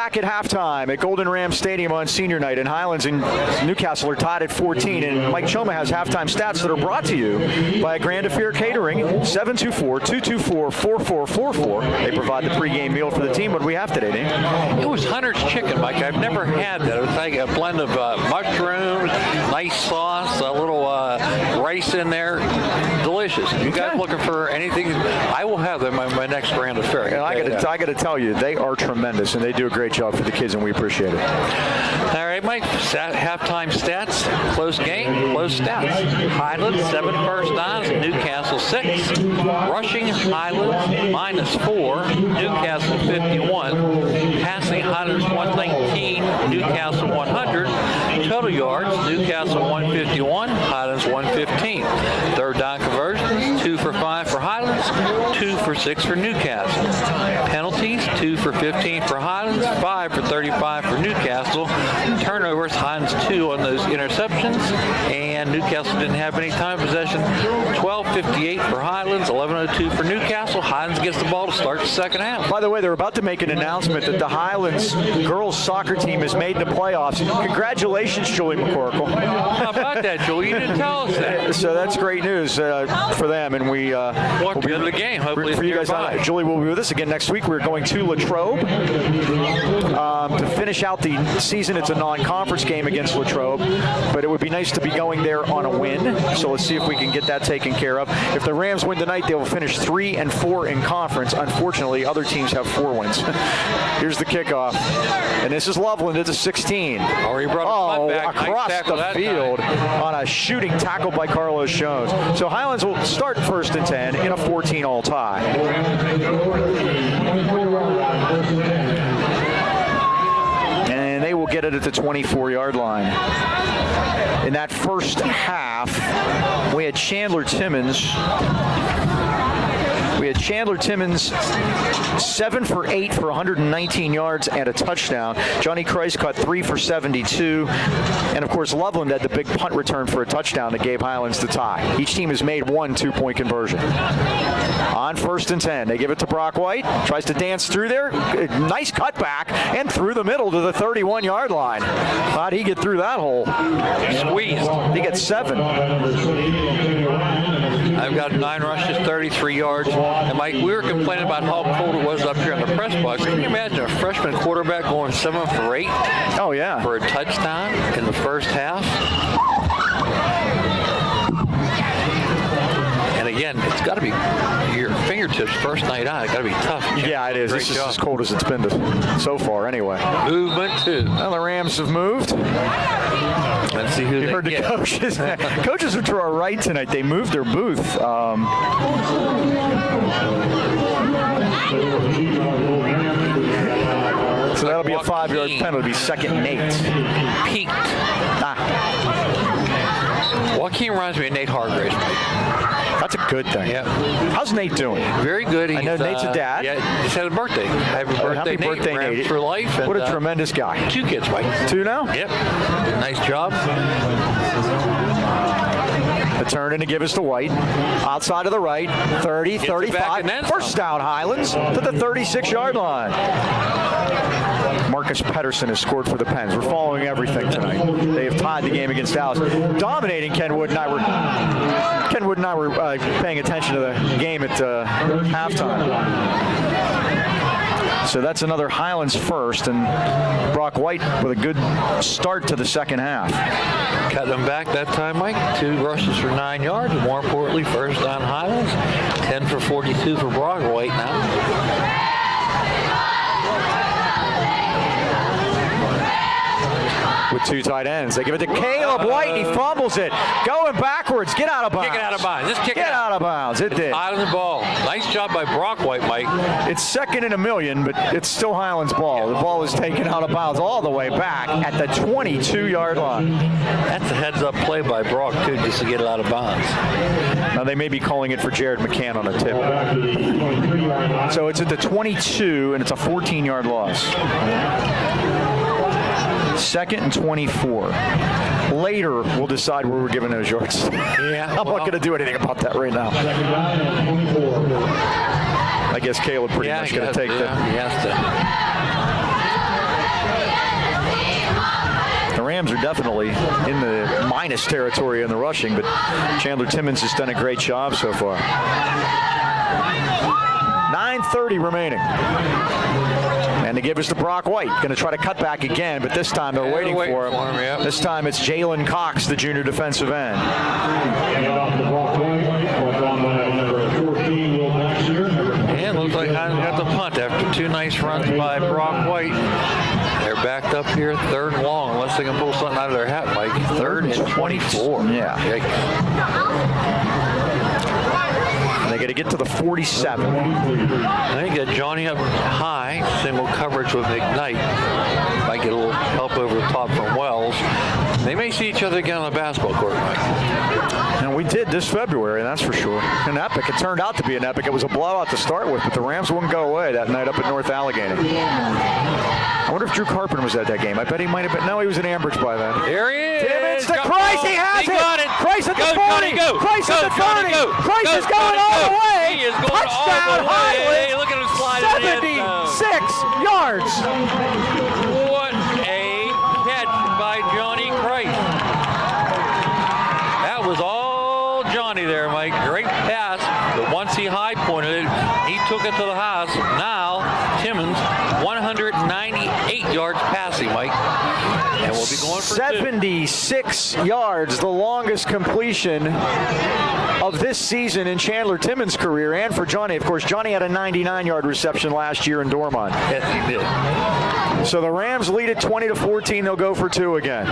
back at halftime at Golden Ram Stadium on senior night, and Highlands and Newcastle are tied at 14. And Mike Choma has halftime stats that are brought to you by Grand Affair Catering, 724-224-4444. They provide the pregame meal for the team. What do we have today, Dave? It was Hunter's chicken, Mike. I've never had that. It was like a blend of mushrooms, nice sauce, a little rice in there. Delicious. You guys looking for anything? I will have them on my next Grand Affair. And I got to tell you, they are tremendous, and they do a great job for the kids, and we appreciate it. All right, Mike. Halftime stats. Close game. Close stats. Highlands 7 first downs. Newcastle 6. Rushing Highlands -4. Newcastle 51. Passing Highlands 119. Newcastle 100. Total yards. Newcastle 151. Highlands 115. Third down conversions. 2 for 5 for Highlands. 2 for 6 for Newcastle. Penalties, 2 for 15 for Highlands, 5 for 35 for Newcastle. Turnovers, Highlands 2 on those interceptions, and Newcastle didn't have any time possession. 12:58 for Highlands, 11:02 for Newcastle. Highlands gets the ball to start the second half. By the way, they're about to make an announcement that the Highlands girls soccer team has made the playoffs. Congratulations, Julie McCorkle. How about that, Julie? You didn't tell us that. So that's great news for them, and we walk into the game. Hopefully, for you guys. Julie will be with us again next week. We're going to Latrobe to finish out the season. It's a non-conference game against Latrobe, but it would be nice to be going there on a win. So let's see if we can get that taken care of. If the Rams win tonight, they will finish 3-4 in conference. Unfortunately, other teams have 4 wins. Here's the kickoff, and this is Loveland. It's a 16. Across the field on a shooting tackle by Carlos Jones. So Highlands will start 1st and 10 in a 14-all tie. And they will get it at the 24-yard line. In that first half, we had Chandler Timmons 7 for 8 for 119 yards and a touchdown. Johnny Kreis caught 3 for 72. And, of course, Loveland had the big punt return for a touchdown that gave Highlands the tie. Each team has made 1 two-point conversion. On 1st and 10, they give it to Brock White. Tries to dance through there. Nice cutback and through the middle to the 31-yard line. How'd he get through that hole? Squeezed. He gets 7. I've got 9 rushes, 33 yards. And Mike, we were complaining about how cold it was up here in the press box. Can you imagine a freshman quarterback going 7 for 8? Oh, yeah. For a touchdown in the first half? And again, it's got to be your fingertips first night out. It's got to be tough. Yeah, it is. This is as cold as it's been so far anyway. Movement, too. Well, the Rams have moved. Let's see who you heard the coaches. Coaches are to our right tonight. They moved their booth. So that'll be a 5-yard penalty. It'll be 2nd and 8. Peaked. Joaquin reminds me of Nate Hargraves. That's a good thing. Yeah. How's Nate doing? Very good. I know Nate's a dad. Yeah, he had a birthday. Happy birthday, Nate. For life. What a tremendous guy. 2 kids, Mike. 2 now? Yep. Nice job. The turn in to give us to White. Outside of the right. 30, 35. First down, Highlands to the 36-yard line. Marcus Pedersen has scored for the Pens. We're following everything tonight. They have tied the game against Dallas. Dominating Kenwood and I were paying attention to the game at halftime. So that's another Highlands first, and Brock White with a good start to the second half. Cut them back that time, Mike. 2 rushes for 9 yards. More importantly, first down Highlands. 10 for 42 for Brock White now. With 2 tight ends. They give it to Caleb White. He fumbles it. Going backwards. Get out of bounds. Kick it out of bounds. Just kick it out of bounds. It did. Out of the ball. Nice job by Brock White, Mike. It's 2nd and 1,000,000, but it's still Highlands ball. The ball is taken out of bounds all the way back at the 22-yard line. That's a heads-up play by Brock, too, just to get it out of bounds. Now, they may be calling it for Jared McCann on a tip. So it's at the 22, and it's a 14-yard loss. 2nd and 24. Later, we'll decide where we're giving those yards. Yeah, I'm not going to do anything about that right now. I guess Caleb pretty much going to take He has to. Rams are definitely in the minus territory in the rushing, but Chandler Timmons has done a great job so far. 9:30 remaining. And they give us to Brock White. Going to try to cut back again, but this time they're waiting for him. Yep. This time it's Jalen Cox, the junior defensive end. And looks like Highlands got the punt after 2 nice runs by Brock White. They're backed up here, 3rd and long, unless they can pull something out of their hat, Mike. 3rd and 24. Yeah. And they got to get to the 47. I think got Johnny up high, single coverage with McKnight. Might get a little help over the top from Wells. They may see each other again on the basketball court, Mike. And we did this February, that's for sure. An epic. It turned out to be an epic. It was a blowout to start with, but the Rams wouldn't go away that night up at North Allegheny. I wonder if Drew Carpenter was at that game. I bet he might have been. No, he was in Ambridge by then. Here he is. Timmons to Christ. He has it. Got it. Christ at the 40. Johnny, go. Christ at the 30. Johnny, go. Christ is going Johnny, all the way. He is going Touchdown, all the way. Highlands. Look at him slide it in. 76 yards. What a catch by Johnny Christ. That was all Johnny there, Mike. Great pass. But once he high pointed it, he took it to the house. Now, Timmons, 198 yards passing, Mike. And we'll be going for 76 yards, the longest completion of this season in Chandler Timmons' career, and for Johnny. Of course, Johnny had a 99-yard reception last year in Dormont. Yes, he did. So the Rams lead it 20-14. They'll go for 2 again.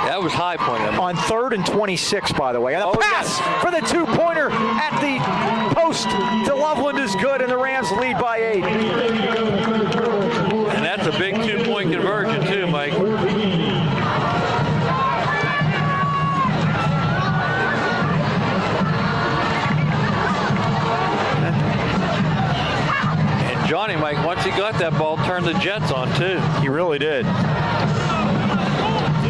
That was high point. On 3rd and 26, by the way. And the pass for the 2-pointer at the post to Loveland is good, and the Rams lead by 8. And that's a big 2-point conversion, too, Mike. And Johnny, Mike, once he got that ball, turned the Jets on, too. He really did.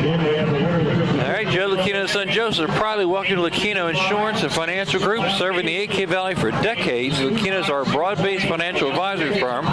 All right, Joe Lucchino and son Joseph proudly welcome to Lucchino Insurance and Financial Group, serving the AK Valley for decades. Lucchinos are a broad-based financial advisory firm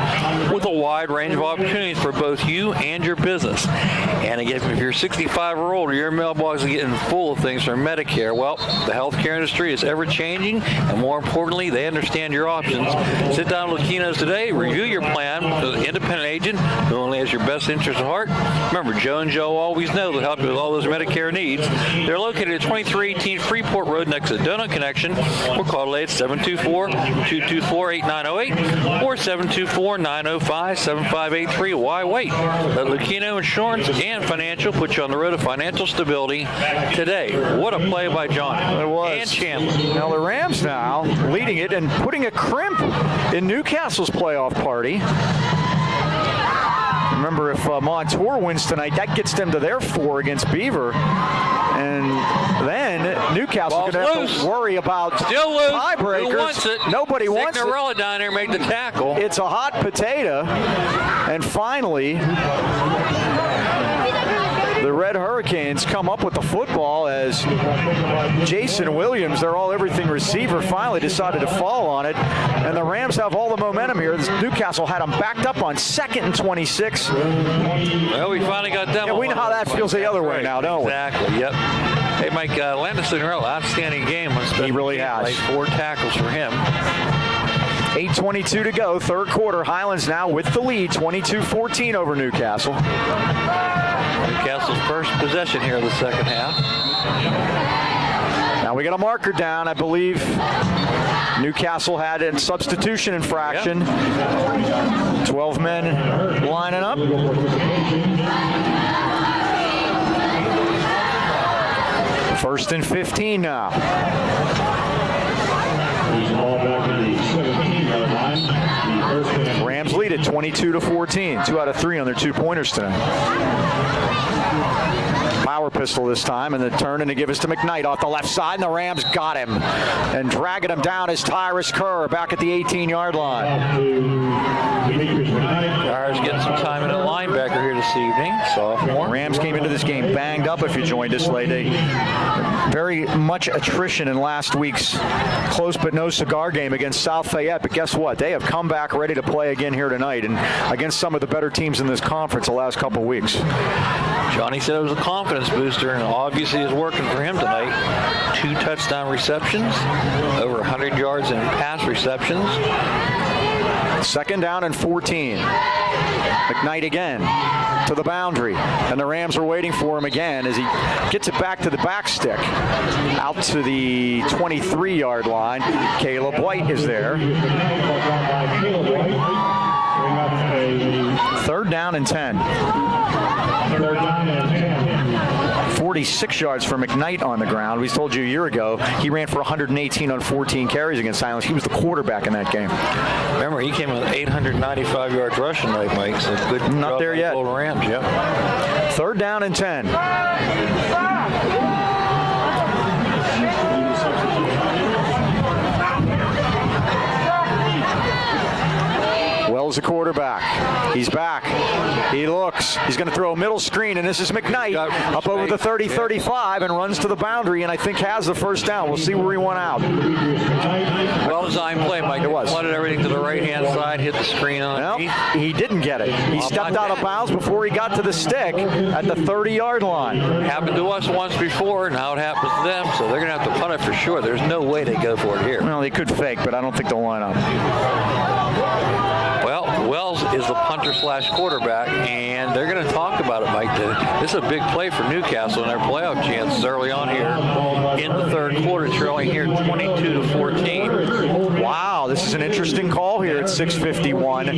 with a wide range of opportunities for both you and your business. And again, if you're 65 or older, your mailbox is getting full of things from Medicare. Well, the healthcare industry is ever-changing, and more importantly, they understand your options. Sit down with Lucchinos today, review your plan with an independent agent who only has your best interest at heart. Remember, Joe and Joe always know they'll help you with all those Medicare needs. They're located at 2318 Freeport Road next to Donut Connection, or call today at 724-224-8908 or 724-905-7583. Why wait? Let Lucchino Insurance and Financial put you on the road to financial stability today. What a play by Johnny. It was. And Chandler. Now the Rams now leading it and putting a crimp in Newcastle's playoff party. Remember, if Montour wins tonight, that gets them to their 4 against Beaver. And then Newcastle's going to have to worry about tiebreakers. Who wants it? Nobody wants it. Signorella down there made the tackle. It's a hot potato. And finally, the Red Hurricanes come up with the football as Jason Williams, their all-everything receiver, finally decided to fall on it. And the Rams have all the momentum here. Newcastle had them backed up on 2nd and 26. Well, we finally got them. Yeah, we know how that feels the other way now, don't we? Exactly, yep. Hey, Mike, Landon Signorella, outstanding game. He really has. Like 4 tackles for him. 8:22 to go, 3rd quarter. Highlands now with the lead, 22-14 over Newcastle. Newcastle's first possession here of the second half. Now we got a marker down, I believe. Newcastle had a substitution infraction. Yep. 12 men lining up. First and 15 now. Rams lead at 22-14. 2 out of 3 on their 2-pointers tonight. Power pistol this time, and the turn and to give us to McKnight off the left side, and the Rams got him. And dragging him down is Tyrus Kerr back at the 18-yard line. Tyrus getting some time in at linebacker here this evening, sophomore. Rams came into this game banged up if you joined us late. Very much attrition in last week's close but no cigar game against South Fayette. But guess what? They have come back ready to play again here tonight and against some of the better teams in this conference the last couple of weeks. Johnny said it was a confidence booster, and obviously it's working for him tonight. 2 touchdown receptions, over 100 yards in pass receptions. 2nd down and 14. McKnight again to the boundary, and the Rams are waiting for him again as he gets it back to the back stick, out to the 23-yard line. Caleb White is there. 3rd down and 10. 46 yards for McKnight on the ground. We told you a year ago he ran for 118 on 14 carries against Highlands. He was the quarterback in that game. Remember, he came with 895 yards rushing tonight, Mike. So good. Not there yet. Rams, yep. 3rd down and 10. Wells, the quarterback. He's back. He looks. He's going to throw a middle screen, and this is McKnight up over the 30-35 and runs to the boundary, and I think has the 1st down. We'll see where he went out. Well-designed play, Mike. It was. Flooded everything to the right-hand side, hit the screen on. Nope, he didn't get it. He stepped out of bounds before he got to the stick at the 30-yard line. Happened to us once before, now it happens to them, so they're going to have to punt it for sure. There's no way they go for it here. Well, they could fake, but I don't think they'll line up. Well, Wells is the punter/quarterback, and they're going to talk about it, Mike. This is a big play for Newcastle and their playoff chances early on here in the 3rd quarter, trailing here 22-14. Wow, this is an interesting call here at 6:51.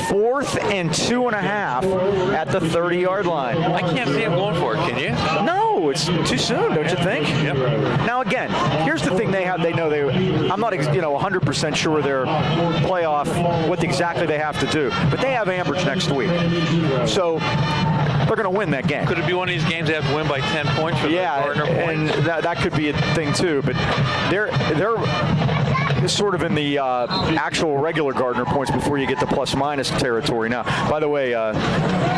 4th and 2.5 at the 30-yard line. I can't see him going for it, can you? No, it's too soon, don't you think? Yep. Now again, here's the thing they have. They know I'm not 100% sure their playoff what exactly they have to do, but they have Ambridge next week, so they're going to win that game. Could it be one of these games they have to win by 10 points for the Gardner points? And that could be a thing too, but they're sort of in the actual regular Gardner points before you get to plus-minus territory now. By the way,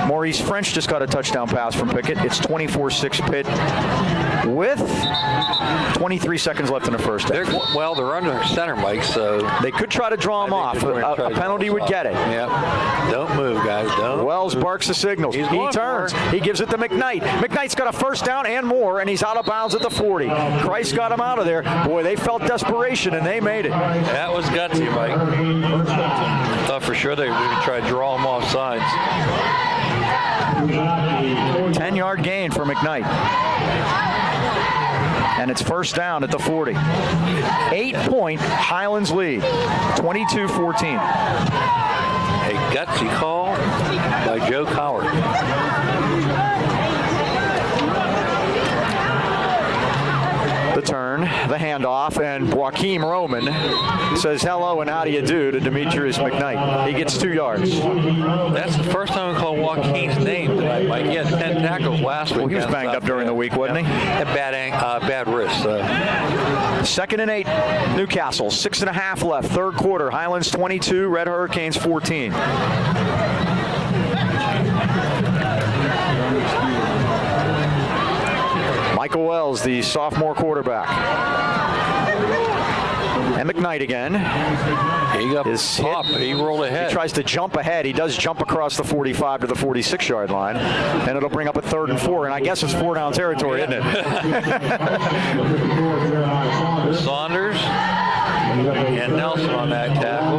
Maurice French just got a touchdown pass from Pickett. It's 24-6 Pitt with 23 seconds left in the 1st half. They're under center, Mike, so they could try to draw him off. A penalty would get it. Yep. Don't move, guys. Don't. Wells barks the signals. He turns. He gives it to McKnight. McKnight's got a 1st down and more, and he's out of bounds at the 40. Christ got him out of there. Boy, they felt desperation, and they made it. That was gutsy, Mike. Thought for sure they were going to try to draw him off sides. 10-yard gain for McKnight. And it's 1st down at the 40. 8-point Highlands lead, 22-14. A gutsy call by Joe Coward. The turn, the handoff, and Joaquim Roman says hello and how do you do to Demetrius McKnight. He gets 2 yards. That's the first time we called Joaquim's name tonight, Mike. He had 10 tackles last week. Well, he was banged up during the week, wasn't he? Had bad wrist. 2nd and 8, Newcastle. 6.5 left, 3rd quarter. Highlands 22, Red Hurricanes 14. Michael Wells, the sophomore quarterback. And McKnight again. He got top. He rolled ahead. He tries to jump ahead. He does jump across the 45 to the 46-yard line. And it'll bring up a 3rd and 4. And I guess it's 4-down territory, isn't it? Saunders and Nelson on that tackle.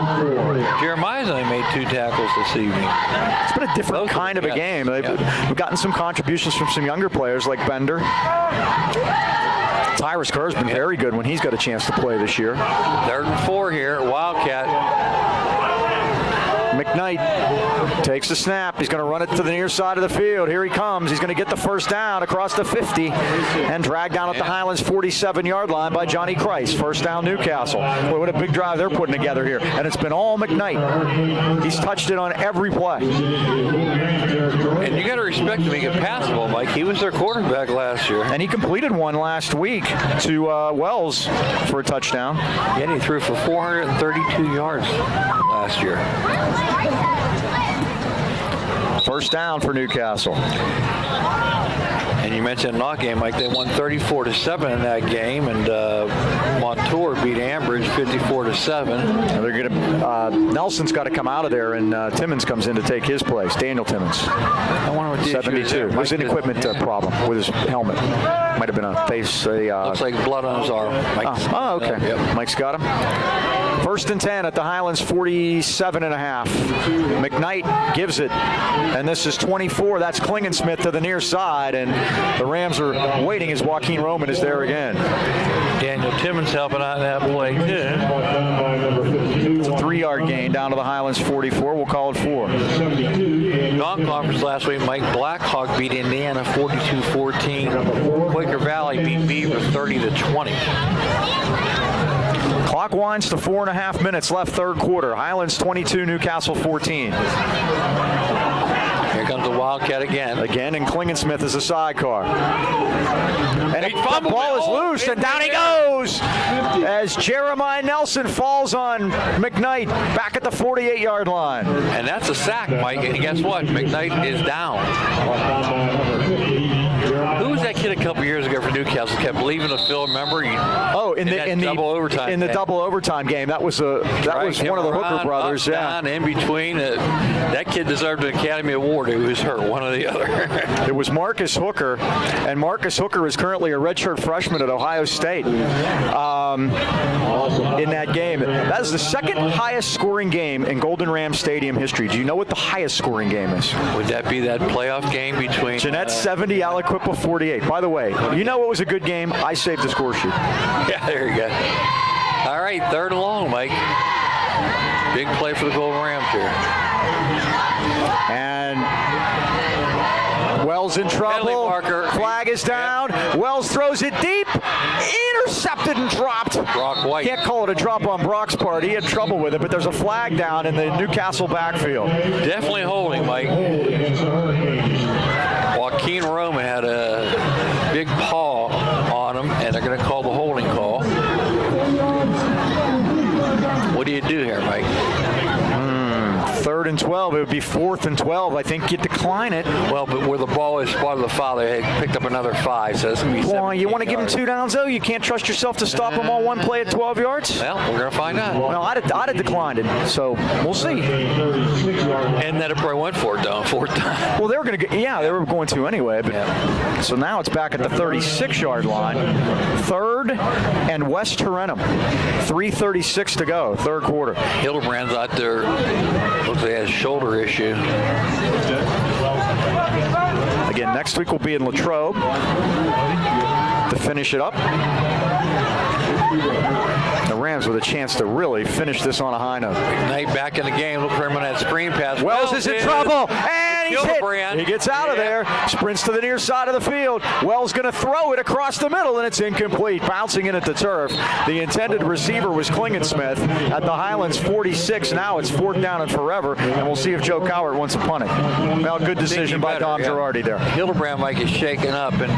Jeremiah's only made 2 tackles this evening. It's been a different kind of a game. We've gotten some contributions from some younger players like Bender. Tyrus Kerr's been very good when he's got a chance to play this year. 3rd and 4 here, Wildcat. McKnight takes the snap. He's going to run it to the near side of the field. Here he comes. He's going to get the 1st down across the 50 and dragged down at the Highlands 47-yard line by Johnny Christ. 1st down Newcastle. Boy, what a big drive they're putting together here. And it's been all McKnight. He's touched it on every play. And you got to respect him. He can pass the ball, Mike. He was their quarterback last year. And he completed one last week to Wells for a touchdown. Yeah, he threw for 432 yards last year. First down for Newcastle. And you mentioned knock game, Mike. They won 34-7 in that game, and Montour beat Ambridge 54-7. They're gonna. Nelson's got to come out of there, and Timmons comes in to take his place. Daniel Timmons. I wonder what the issue is 72. there. There's an equipment problem with his helmet. Might have been a face. Looks like blood on his arm. Oh, okay. Yep. Mike's got him. First and 10 at the Highlands 47.5. McKnight gives it, and this is 24. That's Klingensmith to the near side, and the Rams are waiting as Joaquin Roman is there again. Daniel Timmons helping out in that play, too. It's a 3-yard gain down to the Highlands 44. We'll call it 4. Non-conference last week, Mike Blackhawk beat Indiana 42-14. Quaker Valley beat Beaver 30-20. Clock winds to 4.5 minutes left, third quarter. Highlands 22, Newcastle 14. Here comes the Wildcat again. And Klingensmith is a sidecar. And the fumbled ball it. is loose, and down he goes as Jeremiah Nelson falls on McKnight back at the 48-yard line. And that's a sack, Mike. And guess what? McKnight is down. Who was that kid a couple years ago for Newcastle? Kept leaving the field. Remember? In the double overtime game. That was one of the Hooker brothers. Up, down, in between. That kid deserved an Academy Award. He was hurt, one or the other. It was Marcus Hooker, and Marcus Hooker is currently a redshirt freshman at Ohio State. In that game, that is the second highest scoring game in Golden Ram Stadium history. Do you know what the highest scoring game is? Would that be that playoff game between Jeanette 70, Aliquippa 48. By the way, you know what was a good game? I saved the score sheet. Yeah, there you go. All right, third and long, Mike. Big play for the Golden Rams here. And Wells in trouble. Flag is down. Yep. Wells throws it deep. Intercepted and dropped. Brock White. Can't call it a drop on Brock's part. He had trouble with it, but there's a flag down in the Newcastle backfield. Definitely holding, Mike. Joaquin Roman had a big paw on him, and they're going to call the holding call. What do you do here, Mike? 3rd and 12. It would be 4th and 12. I think you decline it. Well, but where the ball is spotted the father, they picked up another 5, so it's going to be 7. Well, you want to give him 2 downs, though? You can't trust yourself to stop him on one play at 12 yards? Well, we're going to find out. Well, I'd have declined it, so we'll see. And then it probably went for it, down 4th time. Well, they were going to anyway. But So now it's back at the 36-yard line. 3rd and West Tarentum. 3:36 to go, third quarter. Hildebrand's out there. Looks like he has a shoulder issue. Again, next week we'll be in Latrobe to finish it up. The Rams with a chance to really finish this on a high note. Knight back in the game. Look for him on that screen pass. Wells is in trouble, and he's hit. He gets out of there, sprints to the near side of the field. Wells going to throw it across the middle, and it's incomplete. Bouncing in at the turf. The intended receiver was Klingensmith at the Highlands 46. Now it's 4th down and forever, and we'll see if Joe Cowart wants to punt it. Well, good decision by Dom Girardi there. Hildebrand, Mike, is shaken up, and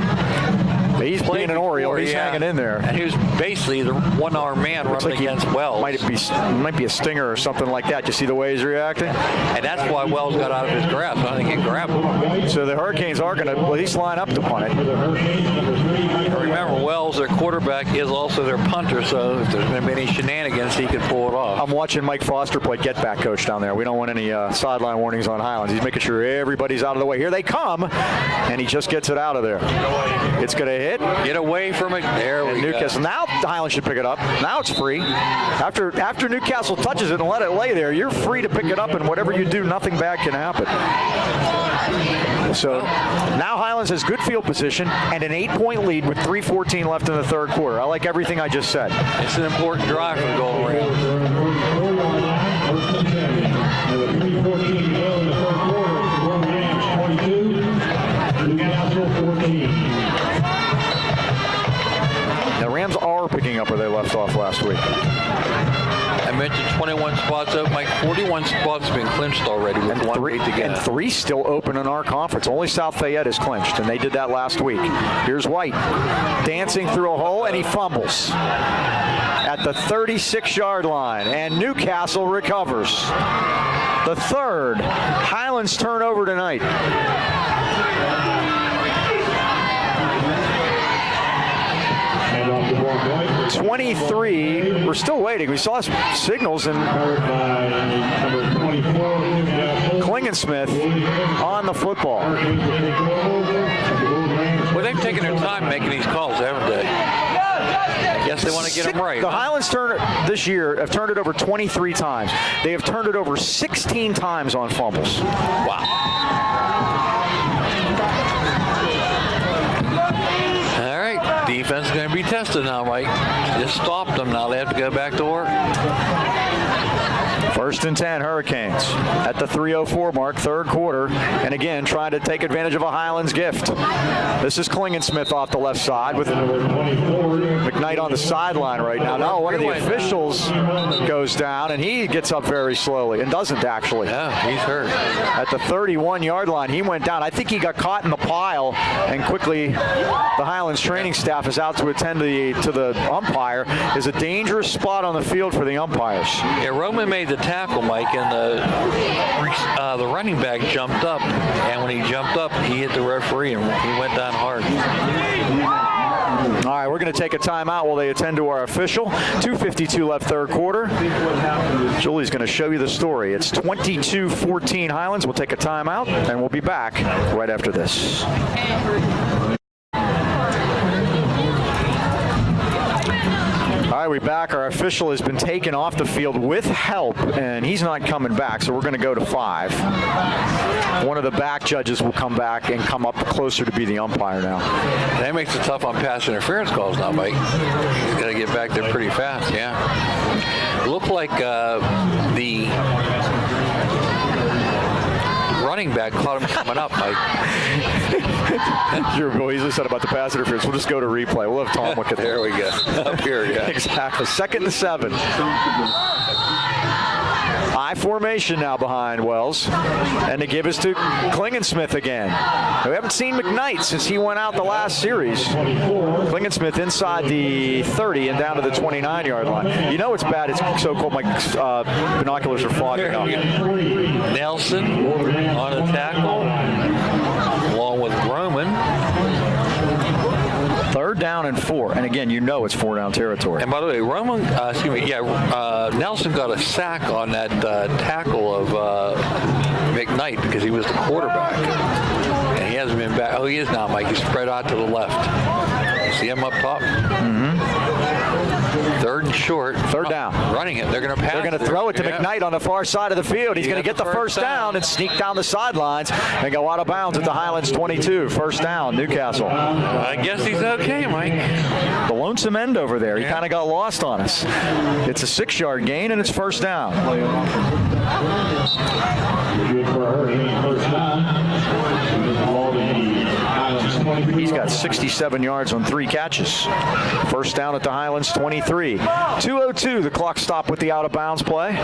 he's being an Oriole. He's hanging in there. And he was basically the one-arm man running against Wells. Might be a stinger or something like that. You see the way he's reacting? And that's why Wells got out of his grasp. I think he can grab him. So the Hurricanes are going to at least line up to punt it. Remember, Wells, their quarterback, is also their punter, so if there's going to be any shenanigans, he can pull it off. I'm watching Mike Foster play get-back coach down there. We don't want any sideline warnings on Highlands. He's making sure everybody's out of the way. Here they come, and he just gets it out of there. It's going to hit. Get away from it. There we go. Now the Highlands should pick it up. Now it's free. After Newcastle touches it and let it lay there, you're free to pick it up, and whatever you do, nothing bad can happen. So now Highlands has good field position and an 8-point lead with 3:14 left in the third quarter. I like everything I just said. It's an important drive for the Golden Rams. The Rams are picking up where they left off last week. I mentioned 21 spots open. Mike, 41 spots have been clinched already with one week to go. And 3 still open in our conference. Only South Fayette is clinched, and they did that last week. Here's White dancing through a hole, and he fumbles at the 36-yard line, and Newcastle recovers. The third Highlands turnover tonight. 23. We're still waiting. We saw signals and Klingensmith on the football. Well, they've taken their time making these calls, haven't they? Yes, they want to get them right. The Highlands this year have turned it over 23 times. They have turned it over 16 times on fumbles. Wow. All right, defense is going to be tested now, Mike. Just stopped them. Now they have to go back to work. 1st and 10 Hurricanes at the 3:04 mark, third quarter, and again trying to take advantage of a Highlands gift. This is Klingensmith off the left side with McKnight on the sideline right now. Now one of the officials goes down and he gets up very slowly and doesn't actually. Yeah, he's hurt. At the 31-yard line, he went down. I think he got caught in the pile, and quickly the Highlands training staff is out to attend to the umpire. Is a dangerous spot on the field for the umpires. Yeah, Roman made the tackle, Mike, and the running back jumped up, and when he jumped up, he hit the referee, and he went down hard. All right, we're going to take a timeout while they attend to our official. 2:52 left, third quarter. Julie's going to show you the story. It's 22-14 Highlands. We'll take a timeout, and we'll be back right after this. All right, we're back. Our official has been taken off the field with help, and he's not coming back, so we're going to go to 5. One of the back judges will come back and come up closer to be the umpire now. That makes it tough on pass interference calls now, Mike. He's got to get back there pretty fast, yeah. It looked like the running back caught him coming up, Mike. Sure, Bill Easley said about the pass interference. We'll just go to replay. We'll have Tom look at that. There we go. Up here, yeah. Exactly. 2nd and 7. High formation now behind Wells. And the give is to Klingensmith again. We haven't seen McKnight since he went out the last series. Klingensmith inside the 30 and down to the 29-yard line. You know it's bad. It's so-called my binoculars are fogging up. Nelson on a tackle, along with Roman. 3rd down and 4. And again, you know it's 4-down territory. And by the way, Nelson got a sack on that tackle of McKnight because he was the quarterback. And he hasn't been back. Oh, he is now, Mike. He's spread out to the left. See him up top? Mm-hmm. 3rd and short. 3rd down. Running it. They're going to pass. They're going to throw it to McKnight on the far side of the field. He's going to get the first down and sneak down the sidelines and go out of bounds at the Highlands 22. First down, Newcastle. I guess he's okay, Mike. The lonesome end over there. He kind of got lost on us. It's a 6-yard gain and it's first down. He's got 67 yards on 3 catches. First down at the Highlands 23. 2:02, the clock stopped with the out-of-bounds play.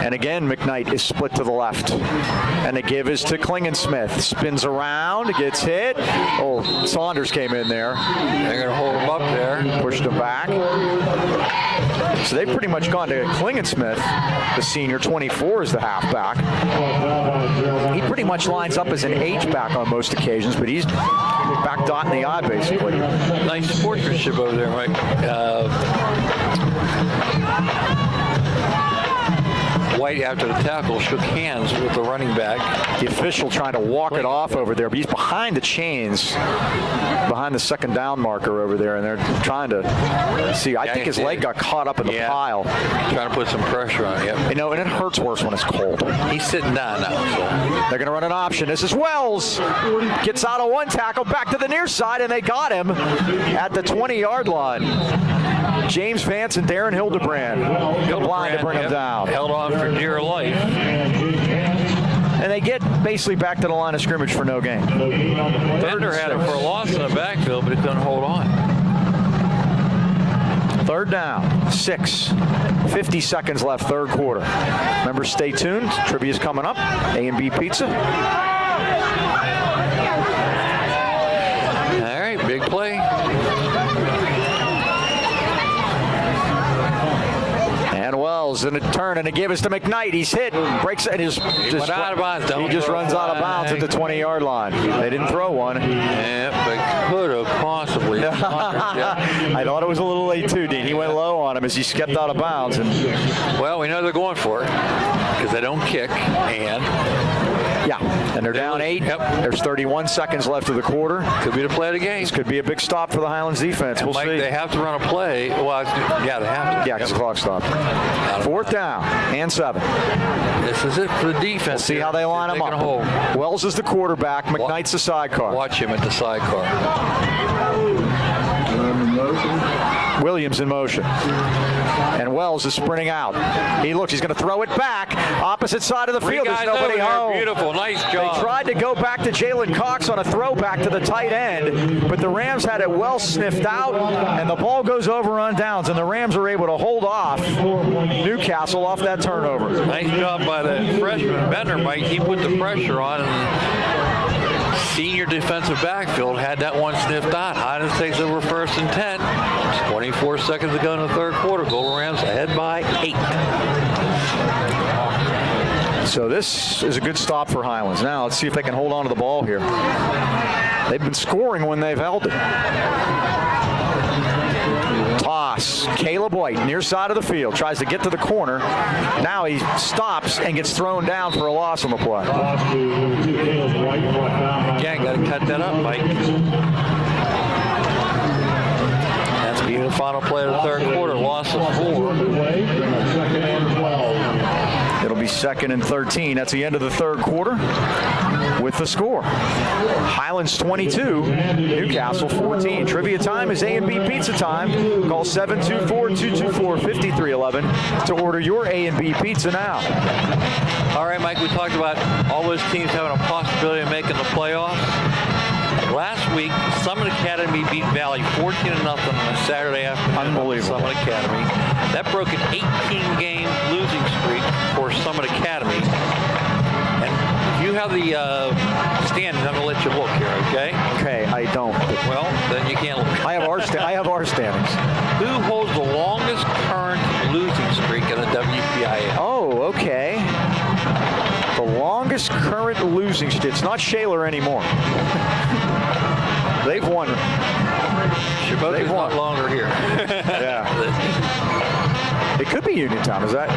And again, McKnight is split to the left. And the give is to Klingensmith. Spins around, gets hit. Oh, Saunders came in there. They're going to hold him up there. Pushed him back. So they've pretty much gone to Klingensmith, the senior. 24 is the halfback. He pretty much lines up as an H-back on most occasions, but he's back dot in the I, basically. Nice sportsmanship over there, Mike. White, after the tackle, shook hands with the running back. The official trying to walk it off over there, but he's behind the chains, behind the 2nd down marker over there, and they're trying to see. I think his leg got caught up in the pile. Trying to put some pressure on him. You know, and it hurts worse when it's cold. He's sitting down now. So. They're going to run an option. This is Wells. Gets out of one tackle, back to the near side, and they got him at the 20-yard line. James Vance and Darren Hildebrand blind to bring him down. Held on for dear life. And they get basically back to the line of scrimmage for no gain. Bender had it for a loss in the backfield, but he couldn't hold on. 3rd down, 6. 50 seconds left, third quarter. Remember, stay tuned. Trivia's coming up. A&B Pizza. All right, big play. And Wells Wells and a turn and a give is to McKnight. He's hit, breaks it, and Went out of bounds. he just runs out of bounds at the 20-yard line. They didn't throw one. Yeah, but could have possibly. I thought it was a little late too, Dean. He went low on him as he stepped out of bounds. And well, we know they're going for it because they don't kick, and they're down 8. Yep. There's 31 seconds left of the quarter. could be the play of the game. This could be a big stop for the Highlands defense. We'll Mike, see. they have to run a play. Well, yeah, they have to. Yeah, because the clock stopped. 4th down and 7. This is it for the defense. We'll see how they line them can up. hold. Wells is the quarterback. McKnight's the sidecar. Watch him at the sidecar. Williams in motion. And Wells is sprinting out. He looks, he's going to throw it back. Opposite side of the Three field. There's guys nobody over there. home. Beautiful. Nice job. They tried to go back to Jalen Cox on a throwback to the tight end, but the Rams had it well sniffed out, and the ball goes over on downs, and the Rams are able to hold off Newcastle off that turnover. Nice job by the freshman Bender, Mike. He put the pressure on, and senior defensive backfield had that one sniffed out. Highlands takes over 1st and 10. 24 seconds to go in the 3rd quarter. Golden Rams ahead by 8. So this is a good stop for Highlands. Now let's see if they can hold on to the ball here. They've been scoring when they've held it. Toss. Caleb White, near side of the field, tries to get to the corner. Now he stops and gets thrown down for a loss on the play. Again, got to cut that up, Mike. That's be the final play of the 3rd quarter. Loss of 4. It'll be 2nd and 13. That's the end of the 3rd quarter with the score. Highlands 22, Newcastle 14. Trivia time is A&B Pizza time. Call 724-224-5311 to order your A&B Pizza now. All right, Mike, we talked about all those teams having a possibility of making the playoffs. Last week, Summit Academy beat Valley 14-0 on a Saturday afternoon. Unbelievable. Summit Academy. That broke an 18-game losing streak for Summit Academy. And if you have the standings, I'm going to let you look here, okay? Okay, I don't. Well, then you can't look. I have our standings. Who holds the longest current losing streak in the WPIA? Oh, okay. The longest current losing streak. It's not Shaler anymore. They've won. Shaboka's not longer here. Yeah. It could be Uniontown. Is that?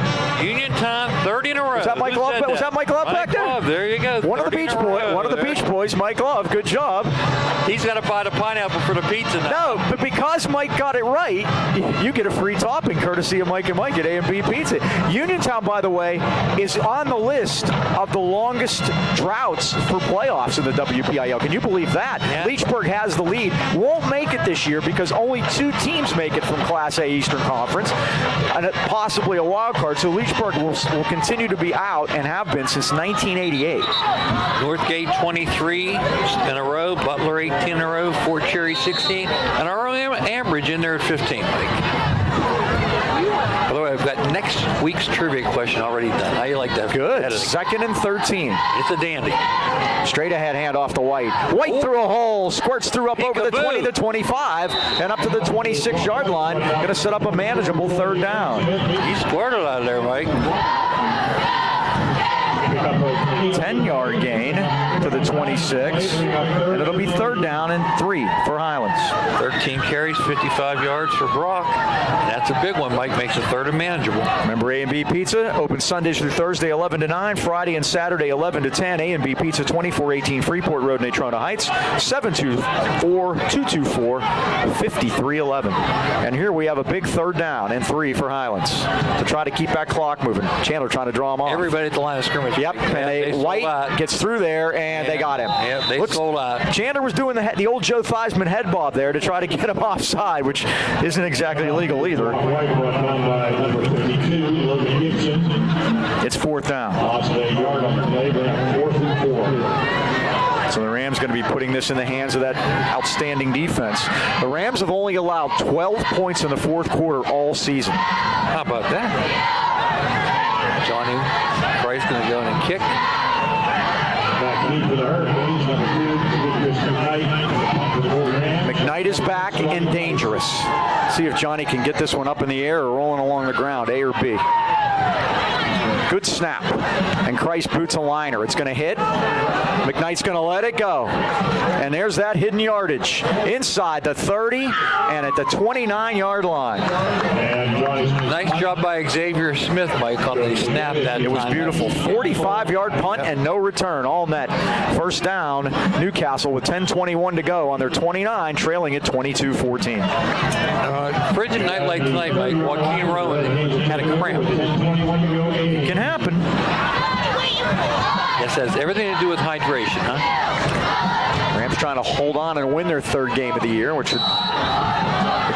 Uniontown, 30 in a row. Was that Mike Love? Was that Mike Love back there? Love, there you go. One of the Beach Boys, Mike Love. Good job. He's got to buy the pineapple for the pizza now. No, but because Mike got it right, you get a free topping courtesy of Mike and Mike at A&B Pizza. Uniontown, by the way, is on the list of the longest droughts for playoffs in the WPIL. Can you believe that? Yeah. Leechburg has the lead. Won't make it this year because only 2 teams make it from Class A Eastern Conference, and possibly a wild card. So Leechburg will continue to be out and have been since 1988. Northgate 23 in a row, Butler 18 in a row, Fort Cherry 16, and our own Ambridge in there at 15, Mike. By the way, I've got next week's trivia question already done. How you like that? Good. That is, 2nd and 13. it's a dandy. Straight ahead hand off to White. White through a hole, squirts through up over the Peekaboo. 20 to 25 and up to the 26-yard line. Going to set up a manageable 3rd down. He squirted out of there, Mike. 10-yard gain to the 26, and it'll be 3rd down and 3 for Highlands. 13 carries, 55 yards for Brock. And that's a big one. Mike makes a 3rd and manageable. Remember, A&B Pizza open Sundays through Thursday 11 to 9, Friday and Saturday 11 to 10. A&B Pizza 2418 Freeport Road, Natrona Heights, 724-224-5311. And here we have a big 3rd down and 3 for Highlands to try to keep that clock moving. Chandler trying to draw him off. Everybody at the line of scrimmage. Yep, and White gets through there, and they got him. Yep, they sold out. Chandler was doing the old Joe Theismann head bob there to try to get him offside, which isn't exactly illegal either. It's 4th down. So the Rams going to be putting this in the hands of that outstanding defense. The Rams have only allowed 12 points in the 4th quarter all season. How about that? Johnny Price going to go in and kick. McKnight is back and dangerous. See if Johnny can get this one up in the air or rolling along the ground, A or B. Good snap. And Christ boots a liner. It's going to hit. McKnight's going to let it go. And there's that hidden yardage. Inside the 30 and at the 29-yard line. Nice job by Xavier Smith, Mike, on the snap that time. It was beautiful. 45-yard punt and no return. All net. First down, Newcastle with 10:21 to go on their 29, trailing at 22-14. Frigid night like tonight, Mike. Joaquin Rowan had a cramp. It can happen. This has everything to do with hydration, huh? Rams trying to hold on and win their third game of the year, which would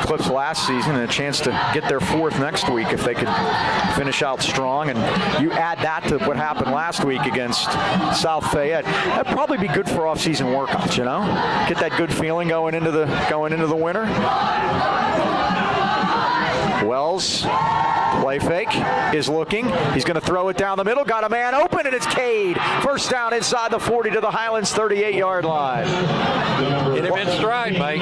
eclipse last season, and a chance to get their fourth next week if they could finish out strong. And you add that to what happened last week against South Fayette, that'd probably be good for off-season workouts. You know, get that good feeling going into the winter. Wells. Play fake is looking. He's going to throw it down the middle. Got a man open, and it's Cade. First down inside the 40 to the Highlands 38-yard line. Hit him in stride, Mike.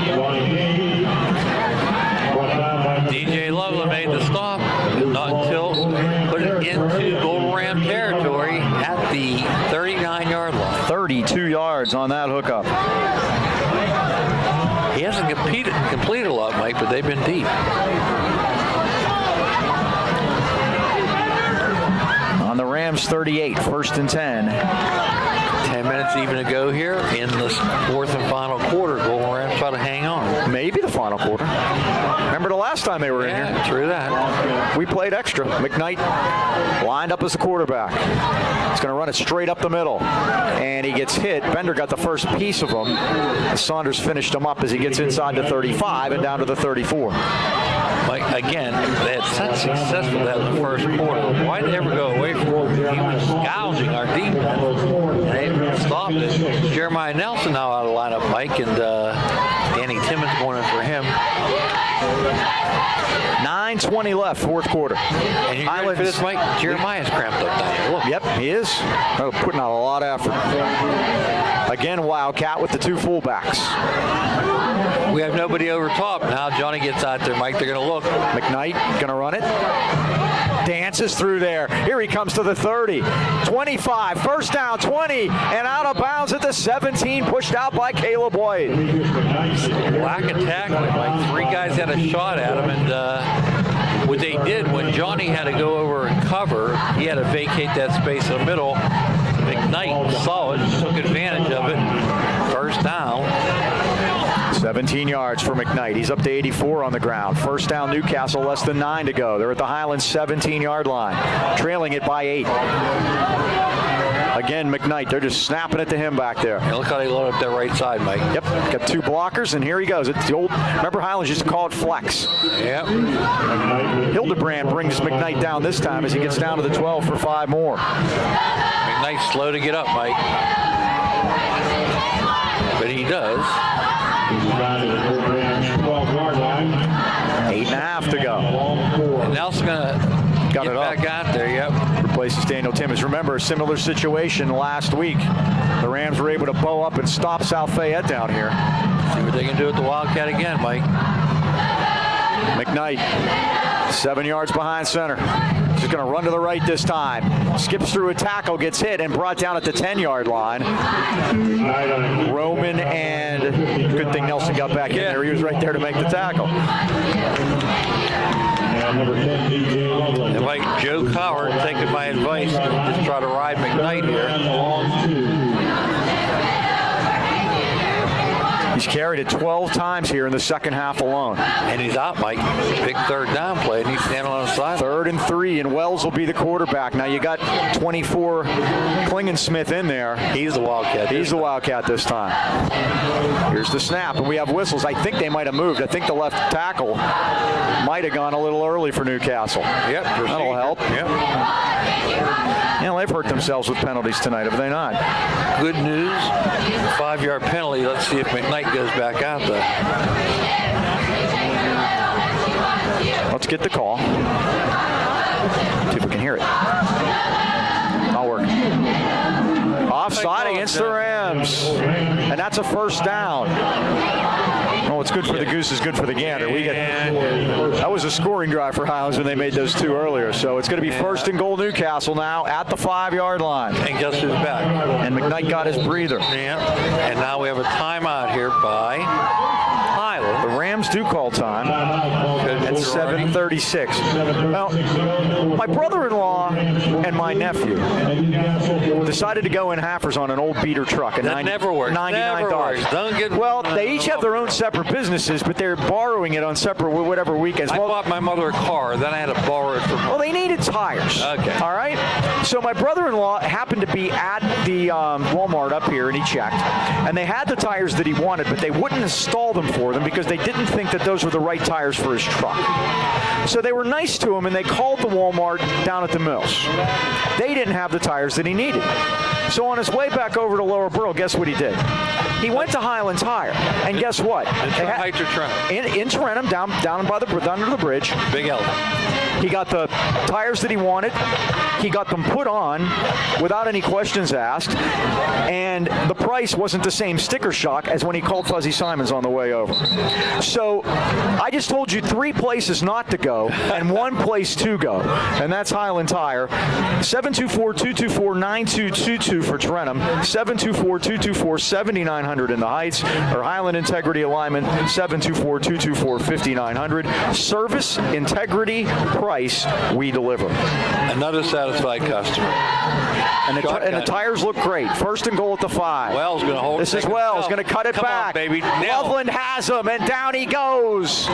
DJ Loveland made the stop. Not until put it into Gold Ram territory at the 39-yard line. 32 yards on that hookup. He hasn't completed a lot, Mike, but they've been deep. On the Rams 38, first and 10. 10 minutes even to go here in the fourth and final quarter. Golden Rams try to hang on. Maybe the final quarter. Remember the last time they were in here? Yeah, true that. We played extra. McKnight lined up as the quarterback. He's going to run it straight up the middle. And he gets hit. Bender got the first piece of him. Saunders finished him up as he gets inside the 35 and down to the 34. Like, again, they had such success with that in the first quarter. Why did they ever go away from him? He was gouging our defense, and they stopped it. Jeremiah Nelson now out of lineup, Mike, and Danny Timmons going in for him. 9:20 left, fourth quarter. And you ready for this, Mike? Jeremiah's cramped up down here. Look. Yep, he is. Oh, putting out a lot of effort. Again, Wildcat with the two fullbacks. We have nobody over top. Now Johnny gets out there, Mike. They're going to look. McKnight going to run it. Dances through there. Here he comes to the 30. 25. First down, 20. And out of bounds at the 17. Pushed out by Caleb White. Lack of tackling. Like, three guys had a shot at him. And what they did when Johnny had to go over and cover, he had to vacate that space in the middle. McKnight saw it, took advantage of it. First down. 17 yards for McKnight. He's up to 84 on the ground. First down, Newcastle, less than 9 to go. They're at the Highlands 17-yard line, trailing it by 8. Again, McKnight, they're just snapping it to him back there. And look how they load up that right side, Mike. Yep, got two blockers, and here he goes. It's the old, remember Highlands used to call it flex. Yep. Hildebrand brings McKnight down this time as he gets down to the 12 for 5 more. McKnight's slow to get up, Mike. But he does. 8.5 to go. And Nelson's going to get back out there, yep. Replaces Daniel Timmons. Remember, a similar situation last week. The Rams were able to bow up and stop South Fayette down here. See what they can do with the Wildcat again, Mike. McKnight, 7 yards behind center. He's going to run to the right this time. Skips through a tackle, gets hit, and brought down at the 10-yard line. Roman and good thing Nelson got back in there. He was right there to make the tackle. And like Joe Coward taking my advice, just try to ride McKnight here. He's carried it 12 times here in the second half alone. And he's out, Mike. Big third down play, and he's standing on the side. 3rd and 3, and Wells will be the quarterback. Now you got 24 Klingensmith in there. He's the Wildcat. He's the Wildcat this time. Here's the snap, and we have whistles. I think they might have moved. I think the left tackle might have gone a little early for Newcastle. Yep. That'll help. Yep. Yeah, they've hurt themselves with penalties tonight, have they not? Good news. 5-yard penalty. Let's see if McKnight goes back out there. Let's get the call. See if we can hear it. I'll work. Offside. Offside against the Rams. And that's a first down. Oh, what's good for the goose is good for the gander. That was a scoring drive for Highlands when they made those two earlier. So it's going to be first and goal Newcastle now at the 5-yard line. And guess who's back? And McKnight got his breather. Yeah. And now we have a timeout here by Highlands. The Rams do call time at 7:36. Well, my brother-in-law and my nephew decided to go in halfers on an old beater truck. That never works. $99. Don't get Well, they each have their own separate businesses, but they're borrowing it on separate whatever weekends. I bought my mother a car, then I had to borrow it from her. Well, they needed tires. Okay. All right. So my brother-in-law happened to be at the Walmart up here, and he checked. And they had the tires that he wanted, but they wouldn't install them for them because they didn't think that those were the right tires for his truck. So they were nice to him, and they called the Walmart down at the mills. They didn't have the tires that he needed. So on his way back over to Lower Borough, guess what he did? He went to Highland Tire, and guess what? Heights or Trenton? In Trenton, down by under the bridge. Big elephant. He got the tires that he wanted. He got them put on without any questions asked, and the price wasn't the same sticker shock as when he called Fuzzy Simons on the way over. So I just told you 3 places not to go and 1 place to go, and that's Highland Tire. 724-224-9222 for Trentham, 724-224-7900 in the Heights, or Highland Integrity Alignment, 724-224-5900. Service, integrity, price, we deliver. Another satisfied customer. And the tires look great. First and goal at the 5. Wells going to hold it. This is Wells going to cut it back. On, baby. Loveland has him, and down he goes.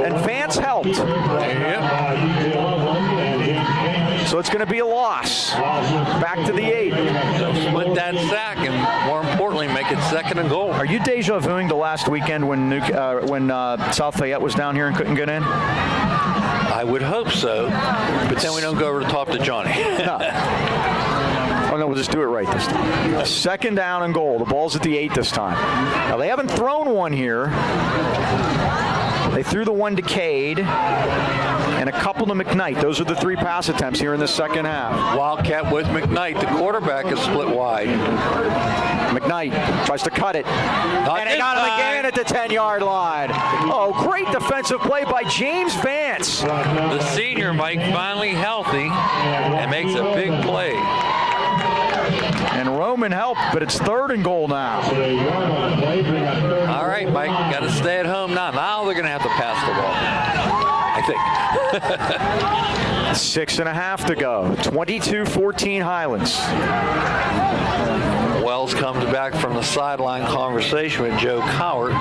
And Vance helped. Yep. So it's going to be a loss. Back to the 8. They'll split that sack and, more importantly, make it second and goal. Are you deja vuing the last weekend when South Fayette was down here and couldn't get in? I would hope so, but then we don't go over to talk to Johnny. No. Oh, no, we'll just do it right this time. Second down and goal. The ball's at the 8 this time. Now, they haven't thrown one here. They threw the one to Cade and a couple to McKnight. Those are the 3 pass attempts here in the second half. Wildcat with McKnight. The quarterback is split wide. McKnight tries to cut it. And they got him again at the 10-yard line. Oh, great defensive play by James Vance. The senior, Mike, finally healthy and makes a big play. And Roman helped, but it's third and goal now. All right, Mike, got to stay at home now. Now they're going to have to pass the ball, I think. 6.5 to go. 22-14 Highlands. Wells comes back from the sideline conversation with Joe Cowart.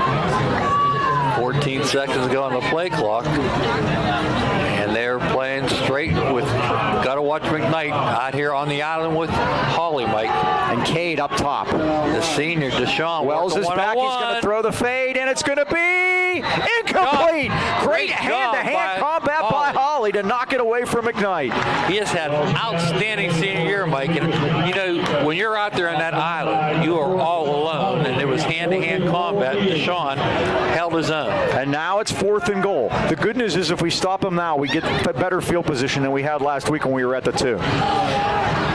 14 seconds to go on the play clock. And they're playing straight with, got to watch McKnight out here on the island with Hawley, Mike. And Cade up top. The senior, Deshaun. Wells is back. He's going to throw the fade, and it's going to be incomplete. Great hand-to-hand combat by Hawley to knock it away from McKnight. He has had an outstanding senior year, Mike. And, you know, when you're out there on that island, you are all alone. And it was hand-to-hand combat. Deshaun held his own. And now it's 4th and goal. The good news is if we stop him now, we get a better field position than we had last week when we were at the 2.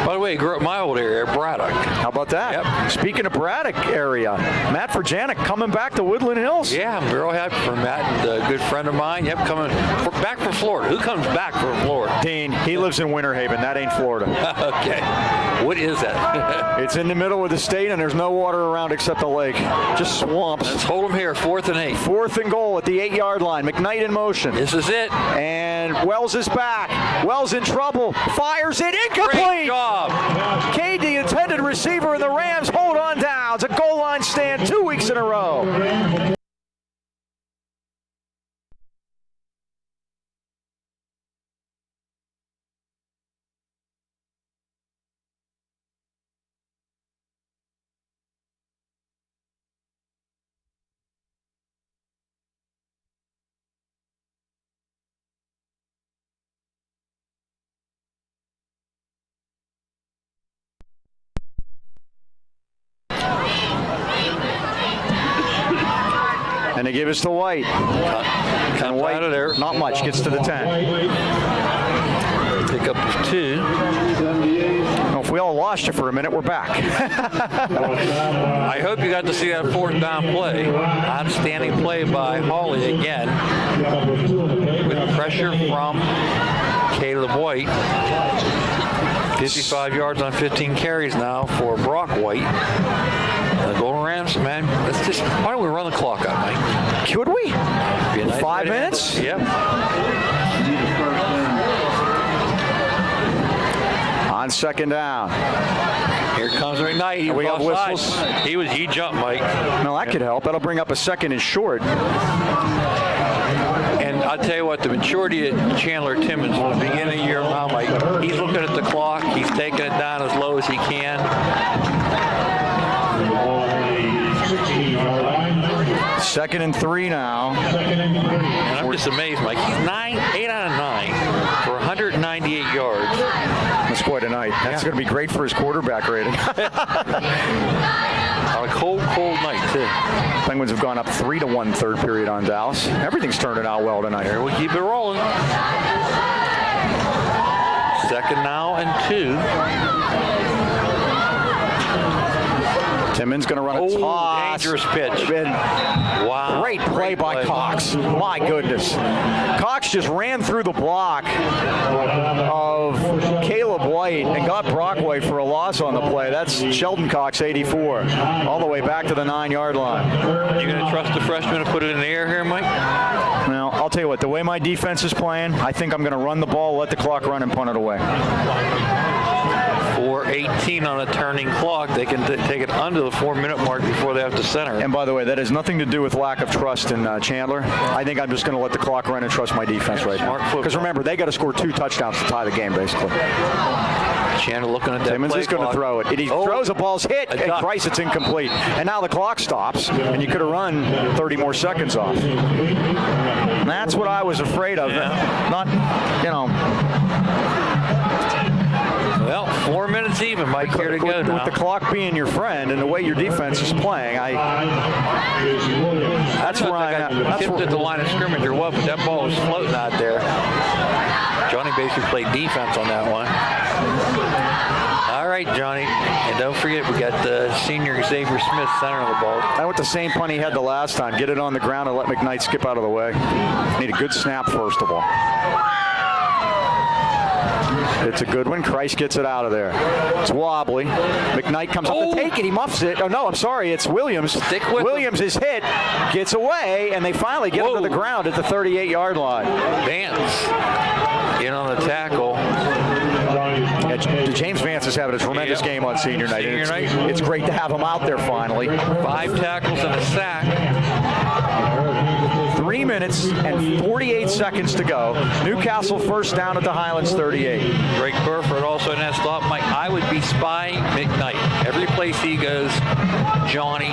By the way, grew up my old area, Braddock. How about that? Yep. Speaking of Braddock area, Matt Furjanic coming back to Woodland Hills. Yeah, I'm real happy for Matt, a good friend of mine. Yep, coming back from Florida. Who comes back from Florida? Dean, he lives in Winter Haven. That ain't Florida. Okay. What is that? It's in the middle of the state, and there's no water around except the lake. Just swamps. Let's hold them here, 4th and 8. 4th and goal at the 8-yard line. McKnight in motion. This is it. And Wells is back. Wells in trouble. Fires it. Incomplete. Great job. Cade, the intended receiver, and the Rams hold on down. It's a goal line stand 2 weeks in a row. And they give us to White. Kind of White, out of there. not much, gets to the 10. Pick up 2. No, if we all lost you for a minute, we're back. I hope you got to see that fourth down play. Outstanding play by Hawley again. With pressure from Caleb White. 55 yards on 15 carries now for Brock White. The Golden Rams, man, why don't we run the clock out, Mike? Could we? Nice 5 minutes? Yep. On second down. Here comes McKnight. He We got whistles. He jumped, Mike. No, that could help. That'll bring up a second and short. And I'll tell you what, the maturity of Chandler Timmons from the beginning of the year now, Mike, he's looking at the clock. He's taking it down as low as he can. Second and 3 now. And I'm just amazed, Mike. He's 8 out of 9 for 198 yards. That's quite a night. That's going to be great for his quarterback rating. On a cold, cold night, too. Penguins have gone up 3-1 third period on Dallas. Everything's turning out well tonight. Here we keep it rolling. Second now and 2. Timmons going to run a toss. Dangerous pitch. Wow. Great play by Cox. My goodness. Cox just ran through the block of Caleb White and got Brock White for a loss on the play. That's Sheldon Cox, 84, all the way back to the 9-yard line. You going to trust the freshman to put it in the air here, Mike? Well, I'll tell you what, the way my defense is playing, I think I'm going to run the ball, let the clock run, and punt it away. 4:18 on a turning clock. They can take it under the 4-minute mark before they have to center. And by the way, that has nothing to do with lack of trust in Chandler. I think I'm just going to let the clock run and trust my defense right now. Because remember, they got to score 2 touchdowns to tie the game, basically. Chandler looking at that Timmons is going to throw it. He throws, a ball's hit, and Christ, it's incomplete. And now the clock stops, and you could have run 30 more seconds off. And that's what I was afraid of. Yeah. Not, Well, 4 minutes even, Mike. Here to go now. With the clock being your friend and the way your defense is playing, that's where I'm at. That's tipped at the line of scrimmage or what, but that ball was floating out there. Johnny basically played defense on that one. All right, Johnny. And don't forget, we got the senior Xavier Smith center of the ball. I went the same punt he had the last time. Get it on the ground and let McKnight skip out of the way. Need a good snap, first of all. It's a good one. Christ gets it out of there. It's wobbly. McKnight comes up to take it. He muffs it. Oh, no, I'm sorry. It's Williams. Williams is hit, gets away, and they finally get him to the ground at the 38-yard line. Vance in on the tackle. James Vance is having a tremendous game on senior night. It's great to have him out there finally. 5 tackles and a sack. 3 minutes and 48 seconds to go. Newcastle first down at the Highlands 38. Greg Burford also in that stop. Mike, I would be spying McKnight. Every place he goes, Johnny,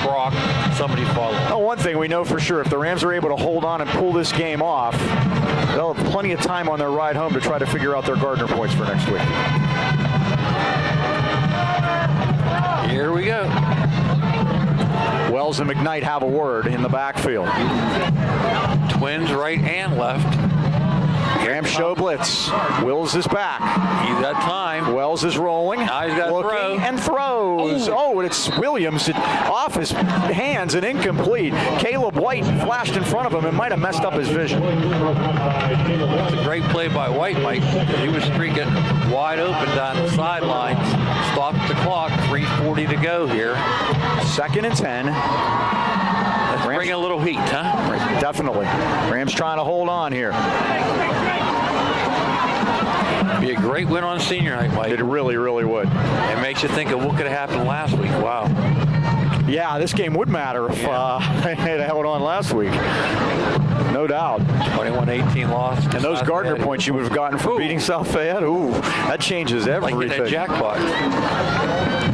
Brock, somebody follow. Oh, one thing we know for sure, if the Rams are able to hold on and pull this game off, they'll have plenty of time on their ride home to try to figure out their Gardner points for next week. Here we go. Wells and McKnight have a word in the backfield. Twins right and left. Rams show blitz. Wills is back. He's got time. Wells is rolling. Now he's got looking throw. And throws. And it's Williams off his hands and incomplete. Caleb White flashed in front of him and might have messed up his vision. It's a great play by White, Mike. He was streaking wide open down the sidelines. Stopped the clock. 3:40 to go here. 2nd and 10. Let's bring a little heat, huh? Definitely. Rams trying to hold on here. Be a great win on senior night, Mike. It really, really would. It makes you think of what could have happened last week. Wow. Yeah, this game would matter if they had held on last week. No doubt. 21-18 loss. And those Gardner points you would have gotten for beating South Fayette, that changes everything. Like that jackpot.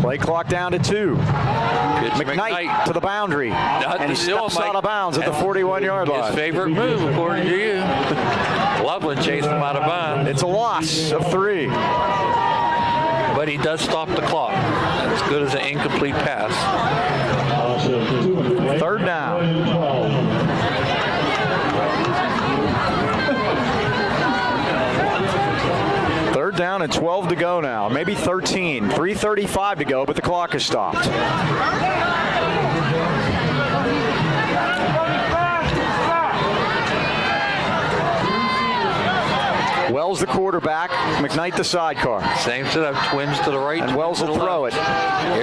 Play clock down to 2. McKnight to the boundary. And he steps out of bounds at the 41-yard line. His favorite move, according to you. Loveland chased him out of bounds. It's a loss of 3. But he does stop the clock. As good as an incomplete pass. 3rd down. Third down and 12 to go now. Maybe 13. 3:35 to go, but the clock has stopped. Wells the quarterback, McKnight the sidecar. Same setup, twins to the right. And Wells will throw it.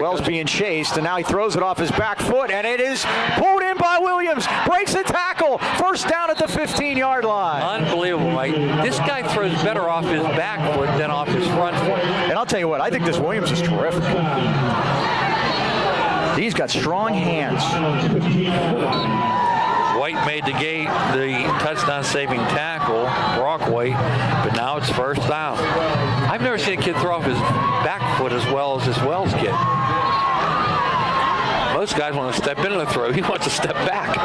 Wells being chased, and now he throws it off his back foot, and it is pulled in by Williams. Breaks the tackle. First down at the 15-yard line. Unbelievable, Mike. This guy throws better off his back foot than off his front foot. And I'll tell you what, I think this Williams is terrific. He's got strong hands. White made the touchdown-saving tackle, Brock White, but now it's first down. I've never seen a kid throw off his back foot as well as this Wells kid. Most guys want to step into the throw. He wants to step back.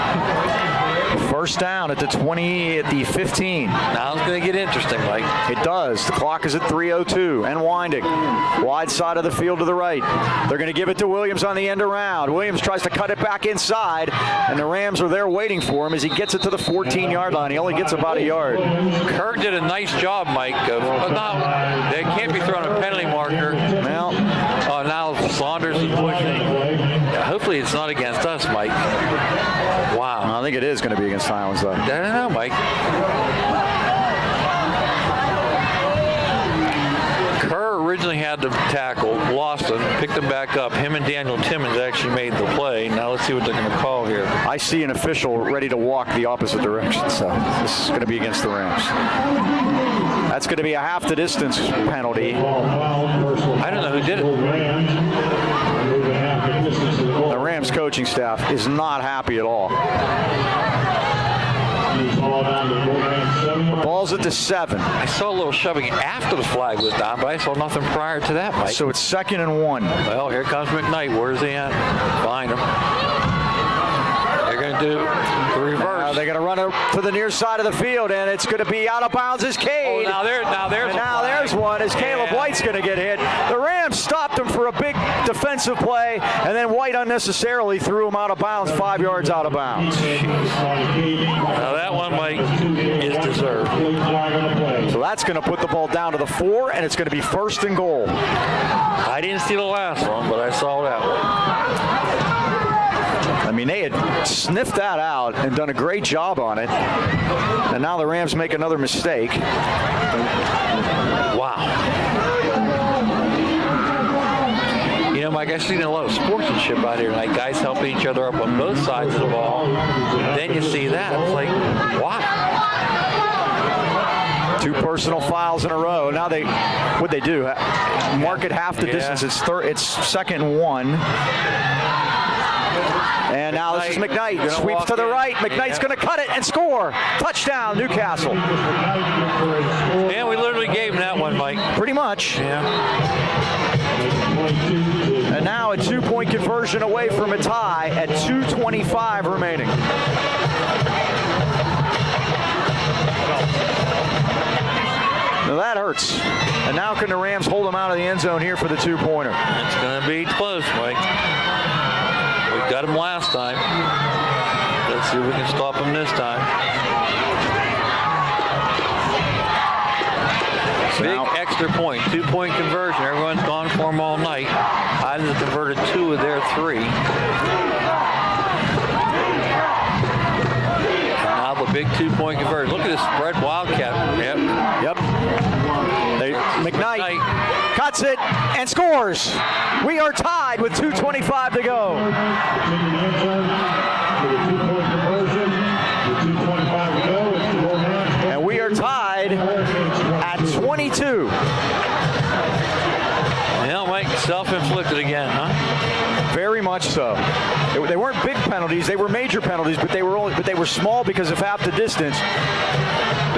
First down at the 20, at the 15. Now it's going to get interesting, Mike. It does. The clock is at 3:02 and winding. Wide side of the field to the right. They're going to give it to Williams on the end around. Williams tries to cut it back inside, and the Rams are there waiting for him as he gets it to the 14-yard line. He only gets about a yard. Kirk did a nice job, Mike. They can't be throwing a penalty marker. Now Saunders is pushing. Yeah, hopefully it's not against us, Mike. Wow. I think it is going to be against Highlands, though. I don't know, Mike. Kerr originally had the tackle, lost him, picked him back up. Him and Daniel Timmons actually made the play. Now let's see what they're going to call here. I see an official ready to walk the opposite direction, so this is going to be against the Rams. That's going to be a half the distance penalty. I don't know who did it. The Rams coaching staff is not happy at all. The ball's at the 7. I saw a little shoving after the flag was down, but I saw nothing prior to that, Mike. So it's 2nd and 1. Well, here comes McKnight. Where's he at? Find him. They're going to do the reverse. They're going to run it to the near side of the field, and it's going to be out of bounds as Cade. Oh, there's one as Caleb White's going to get hit. The Rams stopped him for a big defensive play, and then White unnecessarily threw him out of bounds, 5 yards out of bounds. Now that one, Mike, is deserved. So that's going to put the ball down to the 4, and it's going to be 1st and goal. I didn't see the last one, but I saw that one. I mean, they had sniffed that out and done a great job on it. And now the Rams make another mistake. Wow. You know, Mike, I've seen a lot of sportsmanship out here tonight. Guys helping each other up on both sides of the ball. Then you see that. It's like, wow. 2 personal fouls in a row. Now what'd they do? Mark it half the distance. It's 2nd and 1. And now this is McKnight. Sweeps to the right. McKnight's going to cut it and score. Touchdown, Newcastle. Yeah, we literally gave him that one, Mike. Pretty much. Yeah. And now a 2-point conversion away from a tie at 2:25 remaining. Now that hurts. And now can the Rams hold them out of the end zone here for the 2-pointer? It's going to be close, Mike. We got him last time. Let's see if we can stop him this time. Big extra point, 2-point conversion. Everyone's gone for him all night. Highlands converted 2 of their 3. And now the big 2-point conversion. Look at this spread wildcat. Yep. McKnight cuts it and scores. We are tied with 2:25 to go. And we are tied at 22. Yeah, Mike, self-inflicted again, huh? Very much so. They weren't big penalties; they were major penalties, but they were small because of half the distance.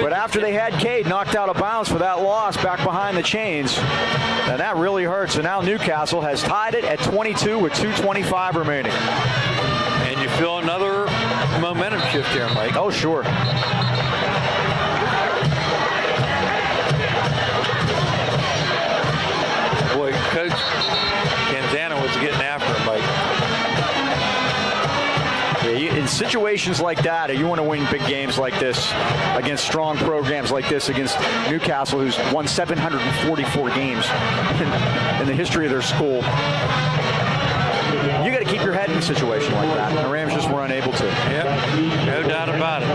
But after they had Cade knocked out of bounds for that loss back behind the chains, and that really hurts. And now Newcastle has tied it at 22 with 2:25 remaining. And you feel another momentum shift here, Mike. Oh, sure. Boy, Coach Canzano was getting after him, Mike. Yeah, situations like that, you want to win big games like this against strong programs like this, against Newcastle, who's won 744 games in the history of their school. You got to keep your head in a situation like that. And the Rams just were unable to. Yep, no doubt about it.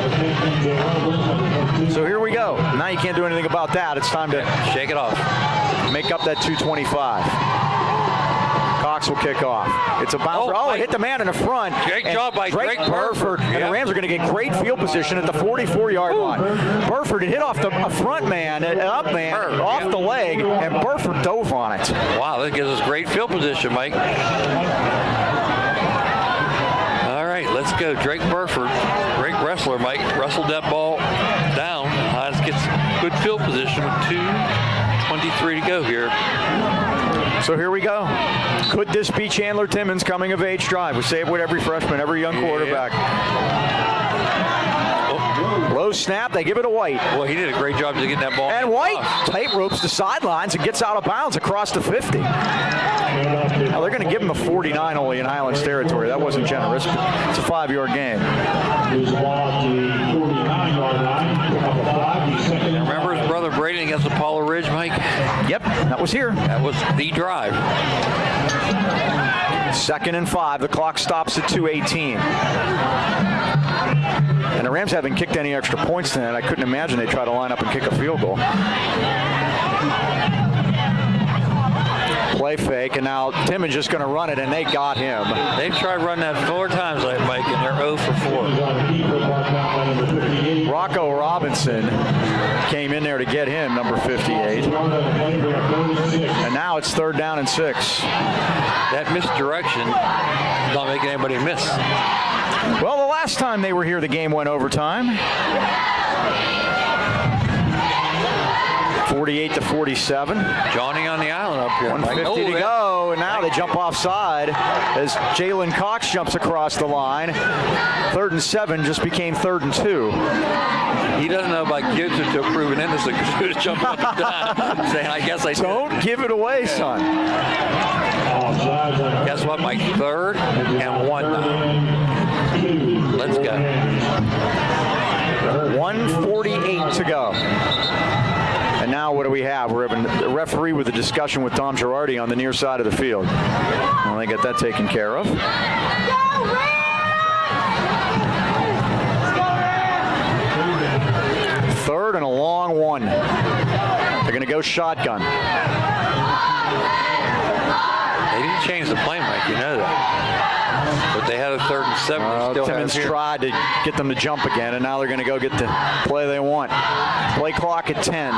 So here we go. Now you can't do anything about that. It's time to shake it off. Make up that 225. Cox will kick off. It's a bouncer. It hit the man in the front. Great job by Drake Burford. And the Rams are going to get great field position at the 44-yard line. Burford had hit off the front man, off the leg, and Burford dove on it. Wow, that gives us great field position, Mike. All right, let's go. Drake Burford, great wrestler, Mike. Wrestled that ball down. Highlands gets good field position with 2:23 to go here. So here we go. Could this be Chandler Timmons' coming of age drive? We say it with every freshman, every young quarterback. Low snap, they give it to White. Well, he did a great job to getting that ball. And White tight ropes the sidelines and gets out of bounds across the 50. Now they're going to give him a 49 only in Highlands territory. That wasn't generous, but it's a 5-yard gain. Remember his brother Braden against Apollo Ridge, Mike? Yep, that was here. That was the drive. 2nd and 5. The clock stops at 2:18. And the Rams haven't kicked any extra points tonight. I couldn't imagine they'd try to line up and kick a field goal. Play fake, and now Timmons just going to run it, and they got him. They've tried running that 4 times, Mike, and they're 0 for 4. Rocco Robinson came in there to get him, number 58. And now it's 3rd down and 6. That misdirection is not making anybody miss. Well, the last time they were here, the game went overtime. 48-47. Johnny on the island up here. 150 to go, and now they jump offside as Jalen Cox jumps across the line. 3rd and 7 just became 3rd and 2. He doesn't know about kids who are proven innocent because he was jumping up and down saying, I guess I don't give it away, son. Guess what, Mike? 3rd and 1 now. Let's go. 1:48 to go. And now what do we have? We're having a referee with a discussion with Tom Girardi on the near side of the field. Well, they got that taken care of. Third and a long one. They're going to go shotgun. They didn't change the play, Mike. You know that. But they had a 3rd and 7. Timmons tried to get them to jump again, and now they're going to go get the play they want. Play clock at 10.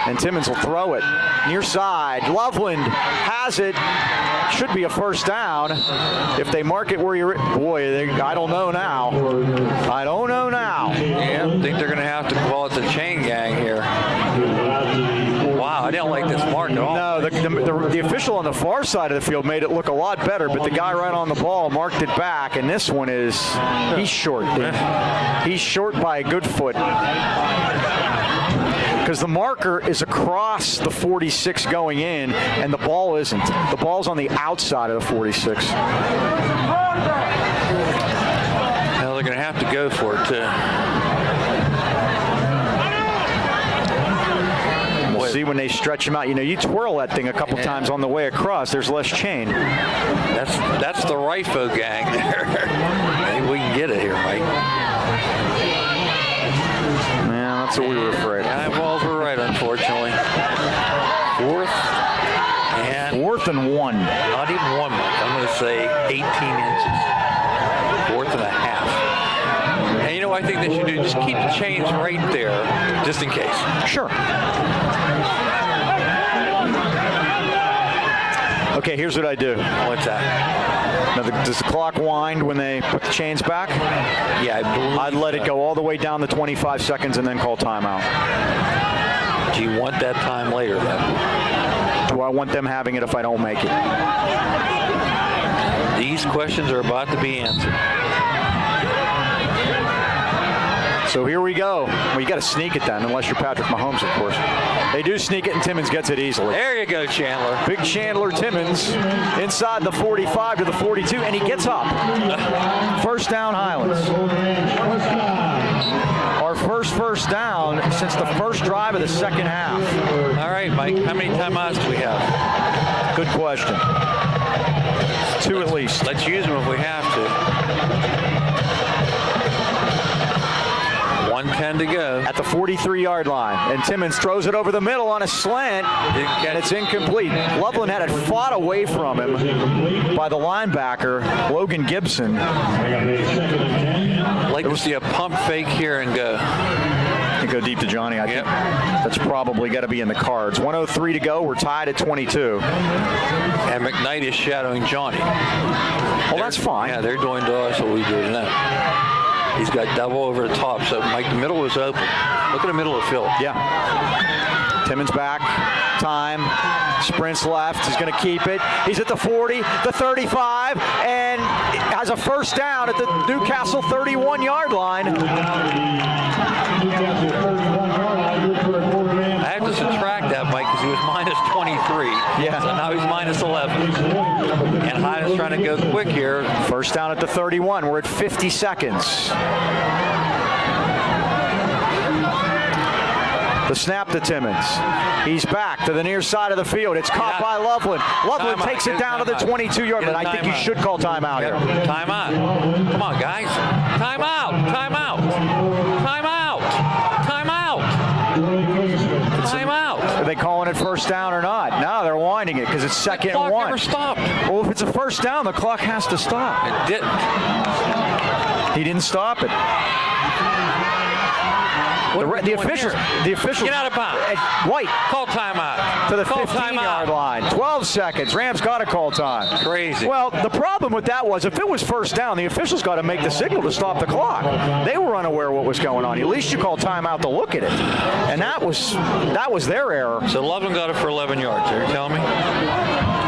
And Timmons will throw it. Near side. Loveland has it. Should be a 1st down. If they mark it where you're... Boy, I don't know now. I don't know now. Yeah, I think they're going to have to call it the chain gang here. Wow, I didn't like this mark at all. No, the official on the far side of the field made it look a lot better, but the guy right on the ball marked it back, and this one is... He's short, dude. He's short by a good foot. Because the marker is across the 46 going in, and the ball isn't. The ball's on the outside of the 46. Well, they're going to have to go for it, too. We'll see when they stretch him out. You know, you twirl that thing a couple times on the way across. There's less chain. That's the Rifo gang there. Maybe we can get it here, Mike. Yeah, that's what we were afraid of. Eyeballs were right, unfortunately. 4th and 1. Not even 1, Mike. I'm going to say 18 inches. 4th and a half. And you know what I think they should do? Just keep the chains right there, just in case. Sure. Okay, here's what I do. What's that? Now, does the clock wind when they put the chains back? Yeah, I believe I'd let it go all the way down to 25 seconds and then call timeout. Do you want that time later, then? Do I want them having it if I don't make it? These questions are about to be answered. So here we go. Well, you got to sneak it then, unless you're Patrick Mahomes, of course. They do sneak it, and Timmons gets it easily. There you go, Chandler. Big Chandler Timmons inside the 45 to the 42, and he gets up. First down, Highlands. Our first down since the first drive of the second half. All right, Mike, how many timeouts do we have? Good question. 2 at least. Let's use them if we have to. 1:10 to go. At the 43-yard line. And Timmons throws it over the middle on a slant, and it's incomplete. Loveland had it fought away from him by the linebacker, Logan Gibson. I'd like to see a pump fake here and go. And go deep to Johnny. I think that's probably got to be in the cards. 1:03 to go. We're tied at 22. And McKnight is shadowing Johnny. Well, that's fine. Yeah, they're doing to us what we do to them. He's got double over the top, so Mike, the middle was open. Look at the middle of the field. Yeah. Timmons back. Time. Sprints left. He's going to keep it. He's at the 40, the 35, and has a first down at the Newcastle 31-yard line. I have to subtract that, Mike, because he was minus 23. Yeah. So now he's minus 11. And Hyden's trying to go quick here. First down at the 31. We're at 50 seconds. The snap to Timmons. He's back to the near side of the field. It's caught by Loveland. Loveland takes it down to the 22-yard line. I think you should call timeout here. Timeout. Come on, guys. Timeout. Timeout. Timeout. Timeout. Timeout. Are they calling it first down or not? No, they're winding it because it's second and 1. The clock never stopped. Well, if it's a first down, the clock has to stop. It didn't. He didn't stop it. The officials. Get out of bounds. White. Call timeout. To the Call 15-yard line. 12 seconds. Rams got to call time. Crazy. Well, the problem with that was if it was first down, the officials got to make the signal to stop the clock. They were unaware of what was going on. At least you call timeout to look at it. And that was their error. So Loveland got it for 11 yards. Are you telling me?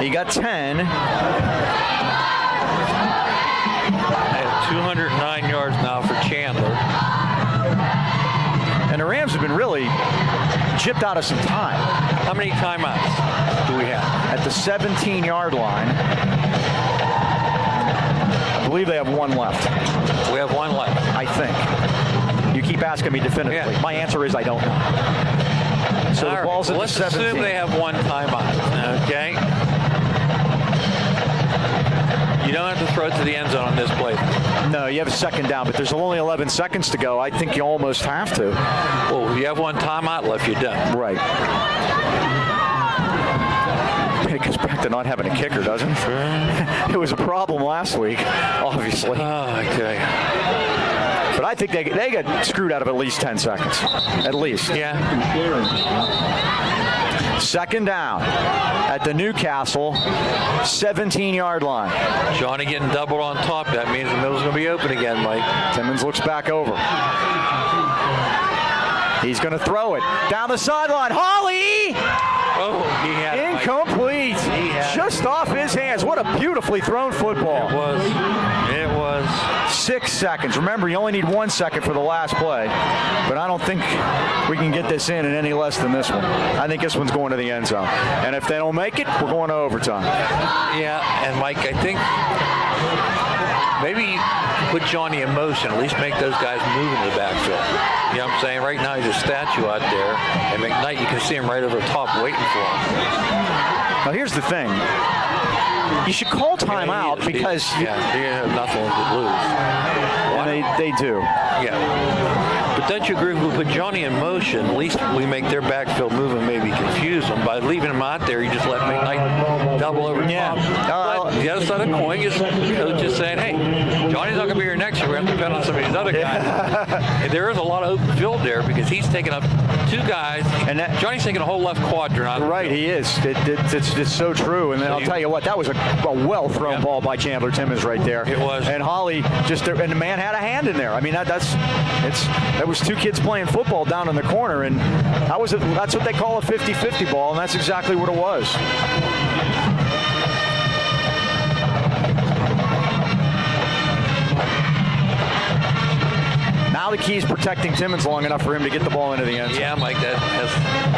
He got 10. I have 209 yards now for Chandler. And the Rams have been really gypped out of some time. How many timeouts do we have? At the 17-yard line, I believe they have 1 left. We have 1 left. I think. You keep asking me definitively. Yeah. My answer is I don't know. So the ball's at the 17. Let's assume they have 1 timeout. Okay. You don't have to throw it to the end zone on this play. No, you have a second down, but there's only 11 seconds to go. I think you almost have to. Well, if you have 1 timeout left, you're done. Right. It goes back to not having a kicker, doesn't it? It was a problem last week, obviously. Oh, okay. But I think they got screwed out of at least 10 seconds. At least. Yeah. Second down at the Newcastle 17-yard line. Johnny getting doubled on top. That means the middle's going to be open again, Mike. Timmons looks back over. He's going to throw it down the sideline. Holly! Oh, he had it, Mike. Incomplete. Just off his hands. What a beautifully thrown football. It was. 6 seconds. Remember, you only need 1 second for the last play. But I don't think we can get this in any less than this one. I think this one's going to the end zone. And if they don't make it, we're going to overtime. Yeah, and Mike, I think maybe put Johnny in motion, at least make those guys move in the backfield. You know what I'm saying? Right now he's a statue out there, and McKnight, you can see him right over the top waiting for him. Now here's the thing. You should call timeout because they have nothing to lose. And they do. Yeah. But don't you agree if we put Johnny in motion, at least we make their backfield move and maybe confuse them. By leaving him out there, you just let McKnight double over the top. But the other side of the coin is coach is saying, hey, Johnny's not going to be here next year. We have to depend on some of these other guys. And there is a lot of open field there because he's taking up 2 guys. And Johnny's taking a whole left quadrant out of the field. He is. It's so true. And then I'll tell you what, that was a well-thrown ball by Chandler Timmons right there. It was. And Holly and the man had a hand in there. I mean, that was 2 kids playing football down in the corner, and that's what they call a 50-50 ball, and that's exactly what it was. Now Now the key is protecting Timmons long enough for him to get the ball into the end zone. Yeah, Mike,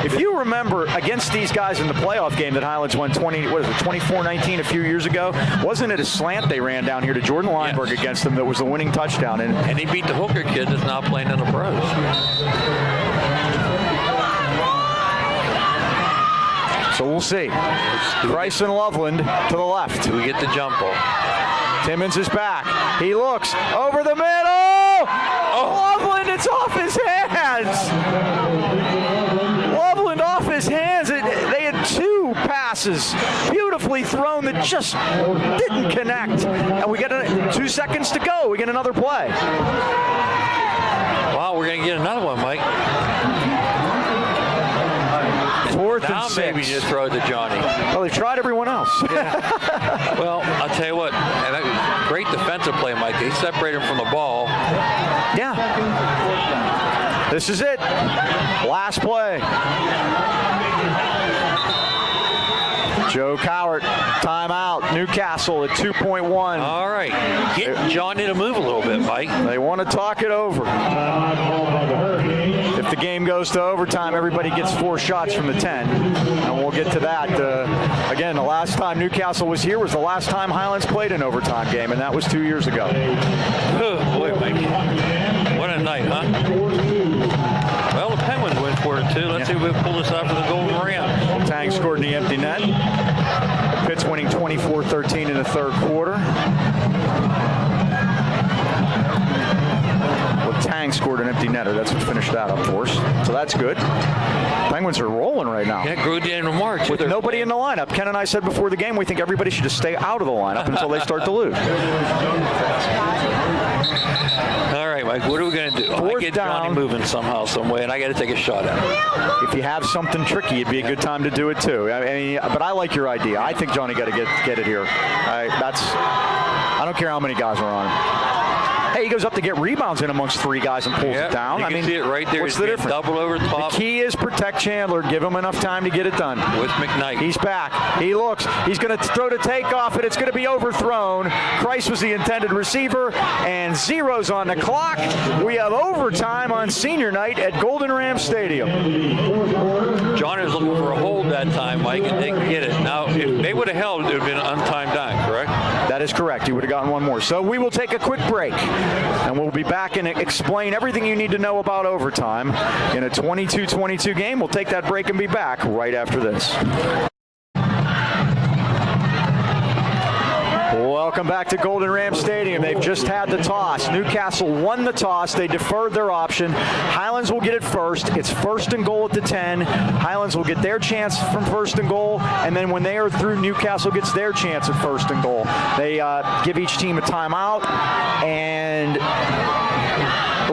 If you remember, against these guys in the playoff game that Highlands won 24-19 a few years ago, wasn't it a slant they ran down here to Jordan Lineberg against them that was the winning touchdown? And he beat the Hooker kid that's now playing in the pros. So we'll see. Price and Loveland to the left. Do we get the jump ball? Timmons is back. He looks over the middle. Oh, Loveland, it's off his hands. Loveland off his hands. They had two passes beautifully thrown that just didn't connect. And we get 2 seconds to go. We get another play. Wow, we're going to get another one, Mike. Fourth now and 6. Maybe just throw it to Johnny. Well, they've tried everyone else. Yeah. Well, I'll tell you what, and that great defensive play, Mike. They separate him from the ball. Yeah. This is it. Last play. Joe Cowart, timeout. Newcastle at 2.1. All right. Get Johnny to move a little bit, Mike. They want to talk it over. If the game goes to overtime, everybody gets 4 shots from the 10. And we'll get to that. Again, the last time Newcastle was here was the last time Highlands played an overtime game, and that was 2 years ago. Oh, boy, Mike. What a night, huh? Well, the Penguins went for it, too. Let's see if we can pull this out for the Golden Rams. Tang scored in the empty net. Pitt's winning 24-13 in the third quarter. Well, Tang scored an empty netter. That's what finished that up for us. So that's good. Penguins are rolling right now. Yeah, grew down in March. With nobody in the lineup. Ken and I said before the game we think everybody should just stay out of the lineup until they start to lose. All right, Mike, what are we going to do? I Fourth get down. Johnny moving somehow, some way, and I got to take a shot at him. If you have something tricky, it'd be a good time to do it too. I mean, but I like your idea. I think Johnny got to get it here. I don't care how many guys are on him. Hey, he goes up to get rebounds in amongst 3 guys and pulls it down. You can see it right there. What's He's the being difference? Double over top. The key is protect Chandler. Give him enough time to get it done. With McKnight. He's back. He looks. He's going to throw to takeoff, and it's going to be overthrown. Christ was the intended receiver, and 0's on the clock. We have overtime on senior night at Golden Ram Stadium. Johnny was looking for a hold that time, Mike, and didn't get it. Now, if they would have held, it would have been an untimed dime, correct? That is correct. You would have gotten one more. So we will take a quick break, and we'll be back and explain everything you need to know about overtime in a 22-22 game. We'll take that break and be back right after this. Welcome back to Golden Ram Stadium. They've just had the toss. Newcastle won the toss. They deferred their option. Highlands will get it first. It's first and goal at the 10. Highlands will get their chance from first and goal, and then when they are through, Newcastle gets their chance at first and goal. They give each team a timeout, and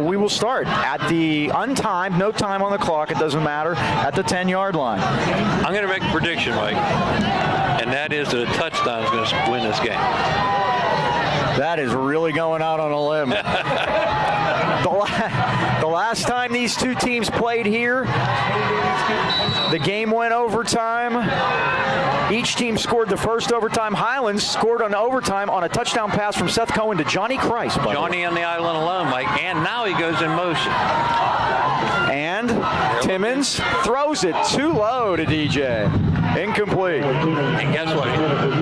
we will start at the untimed, no time on the clock, it doesn't matter, at the 10-yard line. I'm going to make a prediction, Mike, and that is that a touchdown is going to win this game. That is really going out on a limb. The last time these two teams played here, the game went overtime. Each team scored the first overtime. Highlands scored on overtime on a touchdown pass from Seth Cohen to Johnny Christ. Johnny on the island alone, Mike, and now he goes in motion. And Timmons throws it too low to DJ. Incomplete. And guess what?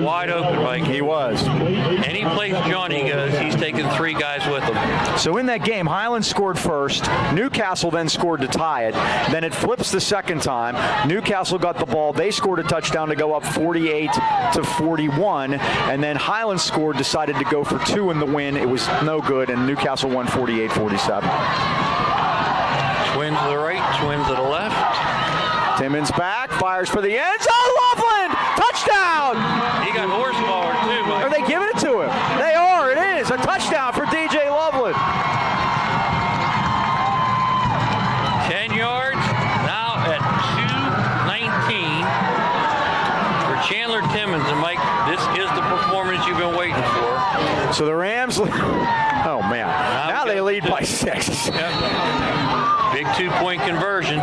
Wide open, Mike. He was. Any place Johnny goes, he's taking 3 guys with him. So in that game, Highlands scored first. Newcastle then scored to tie it. Then it flips the second time. Newcastle got the ball. They scored a touchdown to go up 48-41. And then Highlands scored, decided to go for 2 in the win. It was no good, and Newcastle won 48-47. Twins to the right, twins to the left. Timmons back, fires for the end zone. Loveland! Touchdown! He got horsepower too, Mike. Are they giving it to him? They are. It is a touchdown for DJ Loveland. 10 yards, now at 2:19 for Chandler Timmons. And Mike, this is the performance you've been waiting for. So the Rams, oh man, now they lead by 6. Yep. Big 2-point conversion.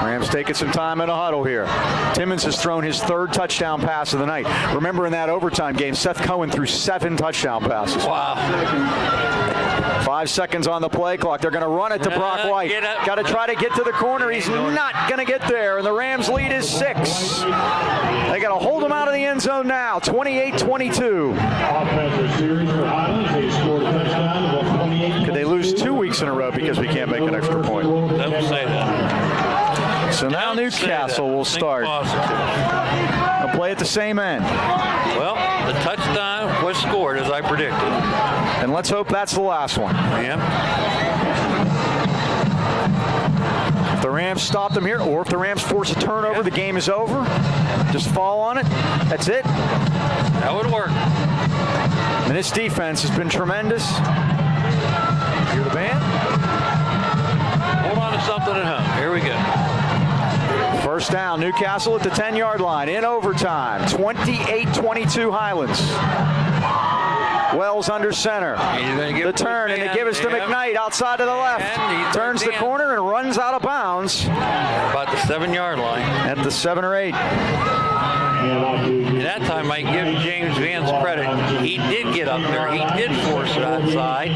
Rams take taking some time in a huddle here. Timmons has thrown his 3rd touchdown pass of the night. Remember in that overtime game, Seth Cohen threw 7 touchdown passes. Wow. 5 seconds on the play clock. They're going to run it to Brock White. Got to try to get to the corner. He's not going to get there, and the Rams lead is 6. They got to hold him out of the end zone now, 28-22. Could they lose 2 weeks in a row because we can't make an extra point? Don't say that. So now Newcastle will start. They'll play at the same end. Well, the touchdown was scored as I predicted. And let's hope that's the last one. Yeah. If the Rams stop them here, or if the Rams force a turnover, the game is over. Just fall on it. That's it. That would work. And this defense has been tremendous. Hear the band? Hold on to something at home. Here we go. First down, Newcastle at the 10-yard line in overtime. 28-22 Highlands. Wells under center. The turn, and they give us to McKnight outside to the left. Turns the corner and runs out of bounds. About the 7-yard line. At the 7 or 8. And that time, I give James Vance credit. He did get up there. He did force it outside.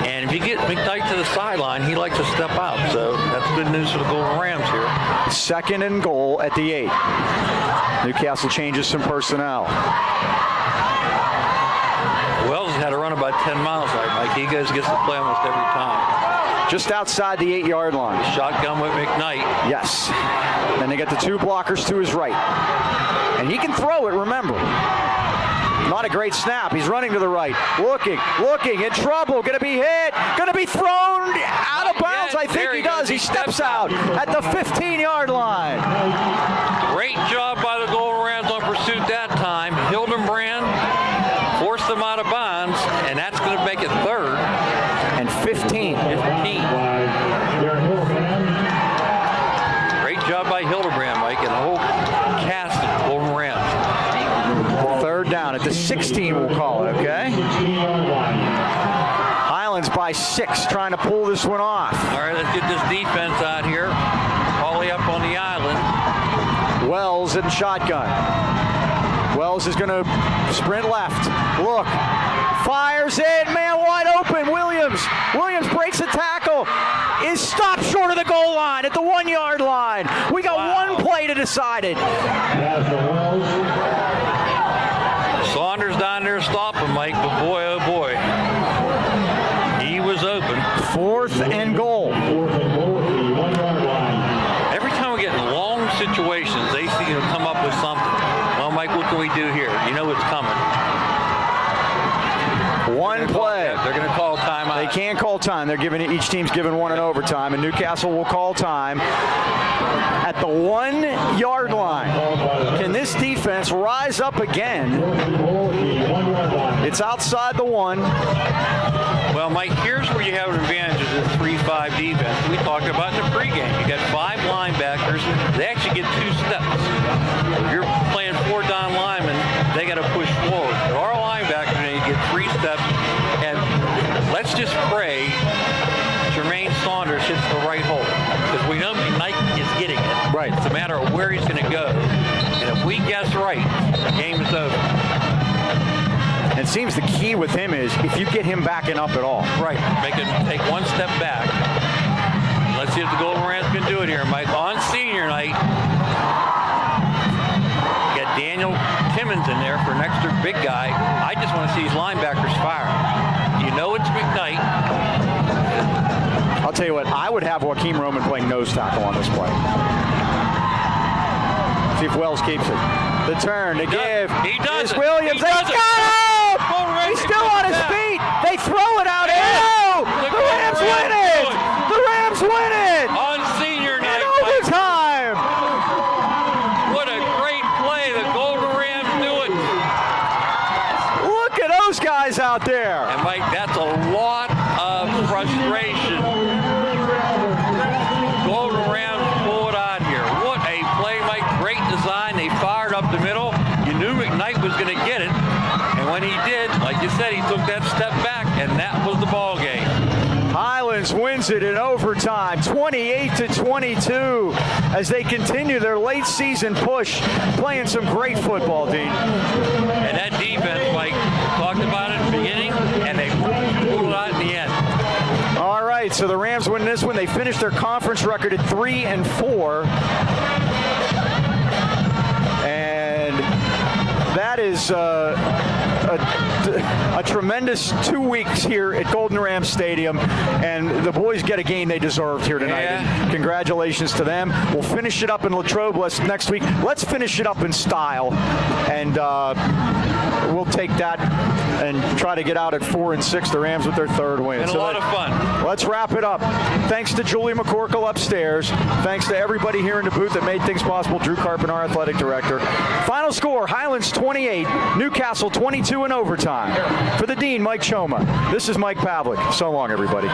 And if you get McKnight to the sideline, he likes to step out. So that's good news for the Golden Rams here. 2nd and goal at the 8. Newcastle changes some personnel. Wells had to run about 10 miles like Mike. He gets to play almost every time. Just outside the 8-yard line. Shotgun with McKnight. Yes. Then they get the 2 blockers to his right. And he can throw it, remember. Not a great snap. He's running to the right. Looking, in trouble. Going to be hit. Going to be thrown out of bounds. I think he does. He steps out at the 15-yard line. Great job by the Golden Rams on pursuit that time. Hildenbrand forced them out of bounds, and that's going to make it 3rd. And 15. Great job by Hildenbrand, Mike, and the whole cast of Golden Rams. 3rd down at the 16, we'll call it, okay? Highlands by 6, trying to pull this one off. All right, let's get this defense out here. All the way up on the island. Wells in shotgun. Wells is going to sprint left. Look. Fires in. Man wide open. Williams breaks a tackle. Is stopped short of the goal line at the 1-yard line. We got one play to decide it. Saunders down there stopping Mike, but boy, oh boy. He was open. 4th and goal. Every time we get in long situations, they seem to come up with something. Well, Mike, what can we do here? You know it's coming. One play. They're going to call timeout. They can't call time. They're giving it, each team's given one in overtime, and Newcastle will call time at the 1-yard line. Can this defense rise up again? It's outside the 1. Well, Mike, here's where you have an advantage of the 3-5 defense. We talked about in the pregame. You got 5 linebackers. They actually get 2 steps. If you're playing 4 down linemen, they got to push forward. But our linebackers, they get 3 steps. And let's just pray Jermaine Saunders hits the right hole, because we know Mike is getting it. Right. It's a matter of where he's going to go. And if we guess right, the game is over. And it seems the key with him is if you get him backing up at all. Right. Take one step back. Let's see if the Golden Rams can do it here, Mike. On senior night, you got Daniel Timmons in there for an extra big guy. I just want to see these linebackers fire. You know it's McKnight. I'll tell you what, I would have Joaquin Roman playing nose tackle on this play. See if Wells keeps it. The turn to give. He does is it. Williams. He They does got it. him! He's still on his feet. They throw it out. No! The Rams win it! The Rams win it! On senior night. In overtime! What a great play. The Golden Rams do it. Look at those guys out there. And Mike, that's a lot of frustration. Golden Rams pull it out here. What a play, Mike. Great design. They fired up the middle. You knew McKnight was going to get it. And when he did, like you said, he took that step back, and that was the ball game. Highlands Highlands wins it in overtime, 28-22, as they continue their late season push, playing some great football, Dean. And that defense, Mike, talked about it at the beginning, and they pulled it out in the end. All right, so the Rams win this one. They finished their conference record at 3-4. And that is a tremendous 2 weeks here at Golden Ram Stadium, and the boys get a game they deserved here tonight. Yeah. And congratulations to them. We'll finish it up in Latrobe next week. Let's finish it up in style, and we'll take that and try to get out at 4-6. The Rams with their third win. And a lot of fun. Let's wrap it up. Thanks to Julie McCorkle upstairs. Thanks to everybody here in the booth that made things possible. Drew Carpenter, our athletic director. Final score, Highlands 28, Newcastle 22 in overtime. For the Dean, Mike Choma. This is Mike Pavlik. So long, everybody.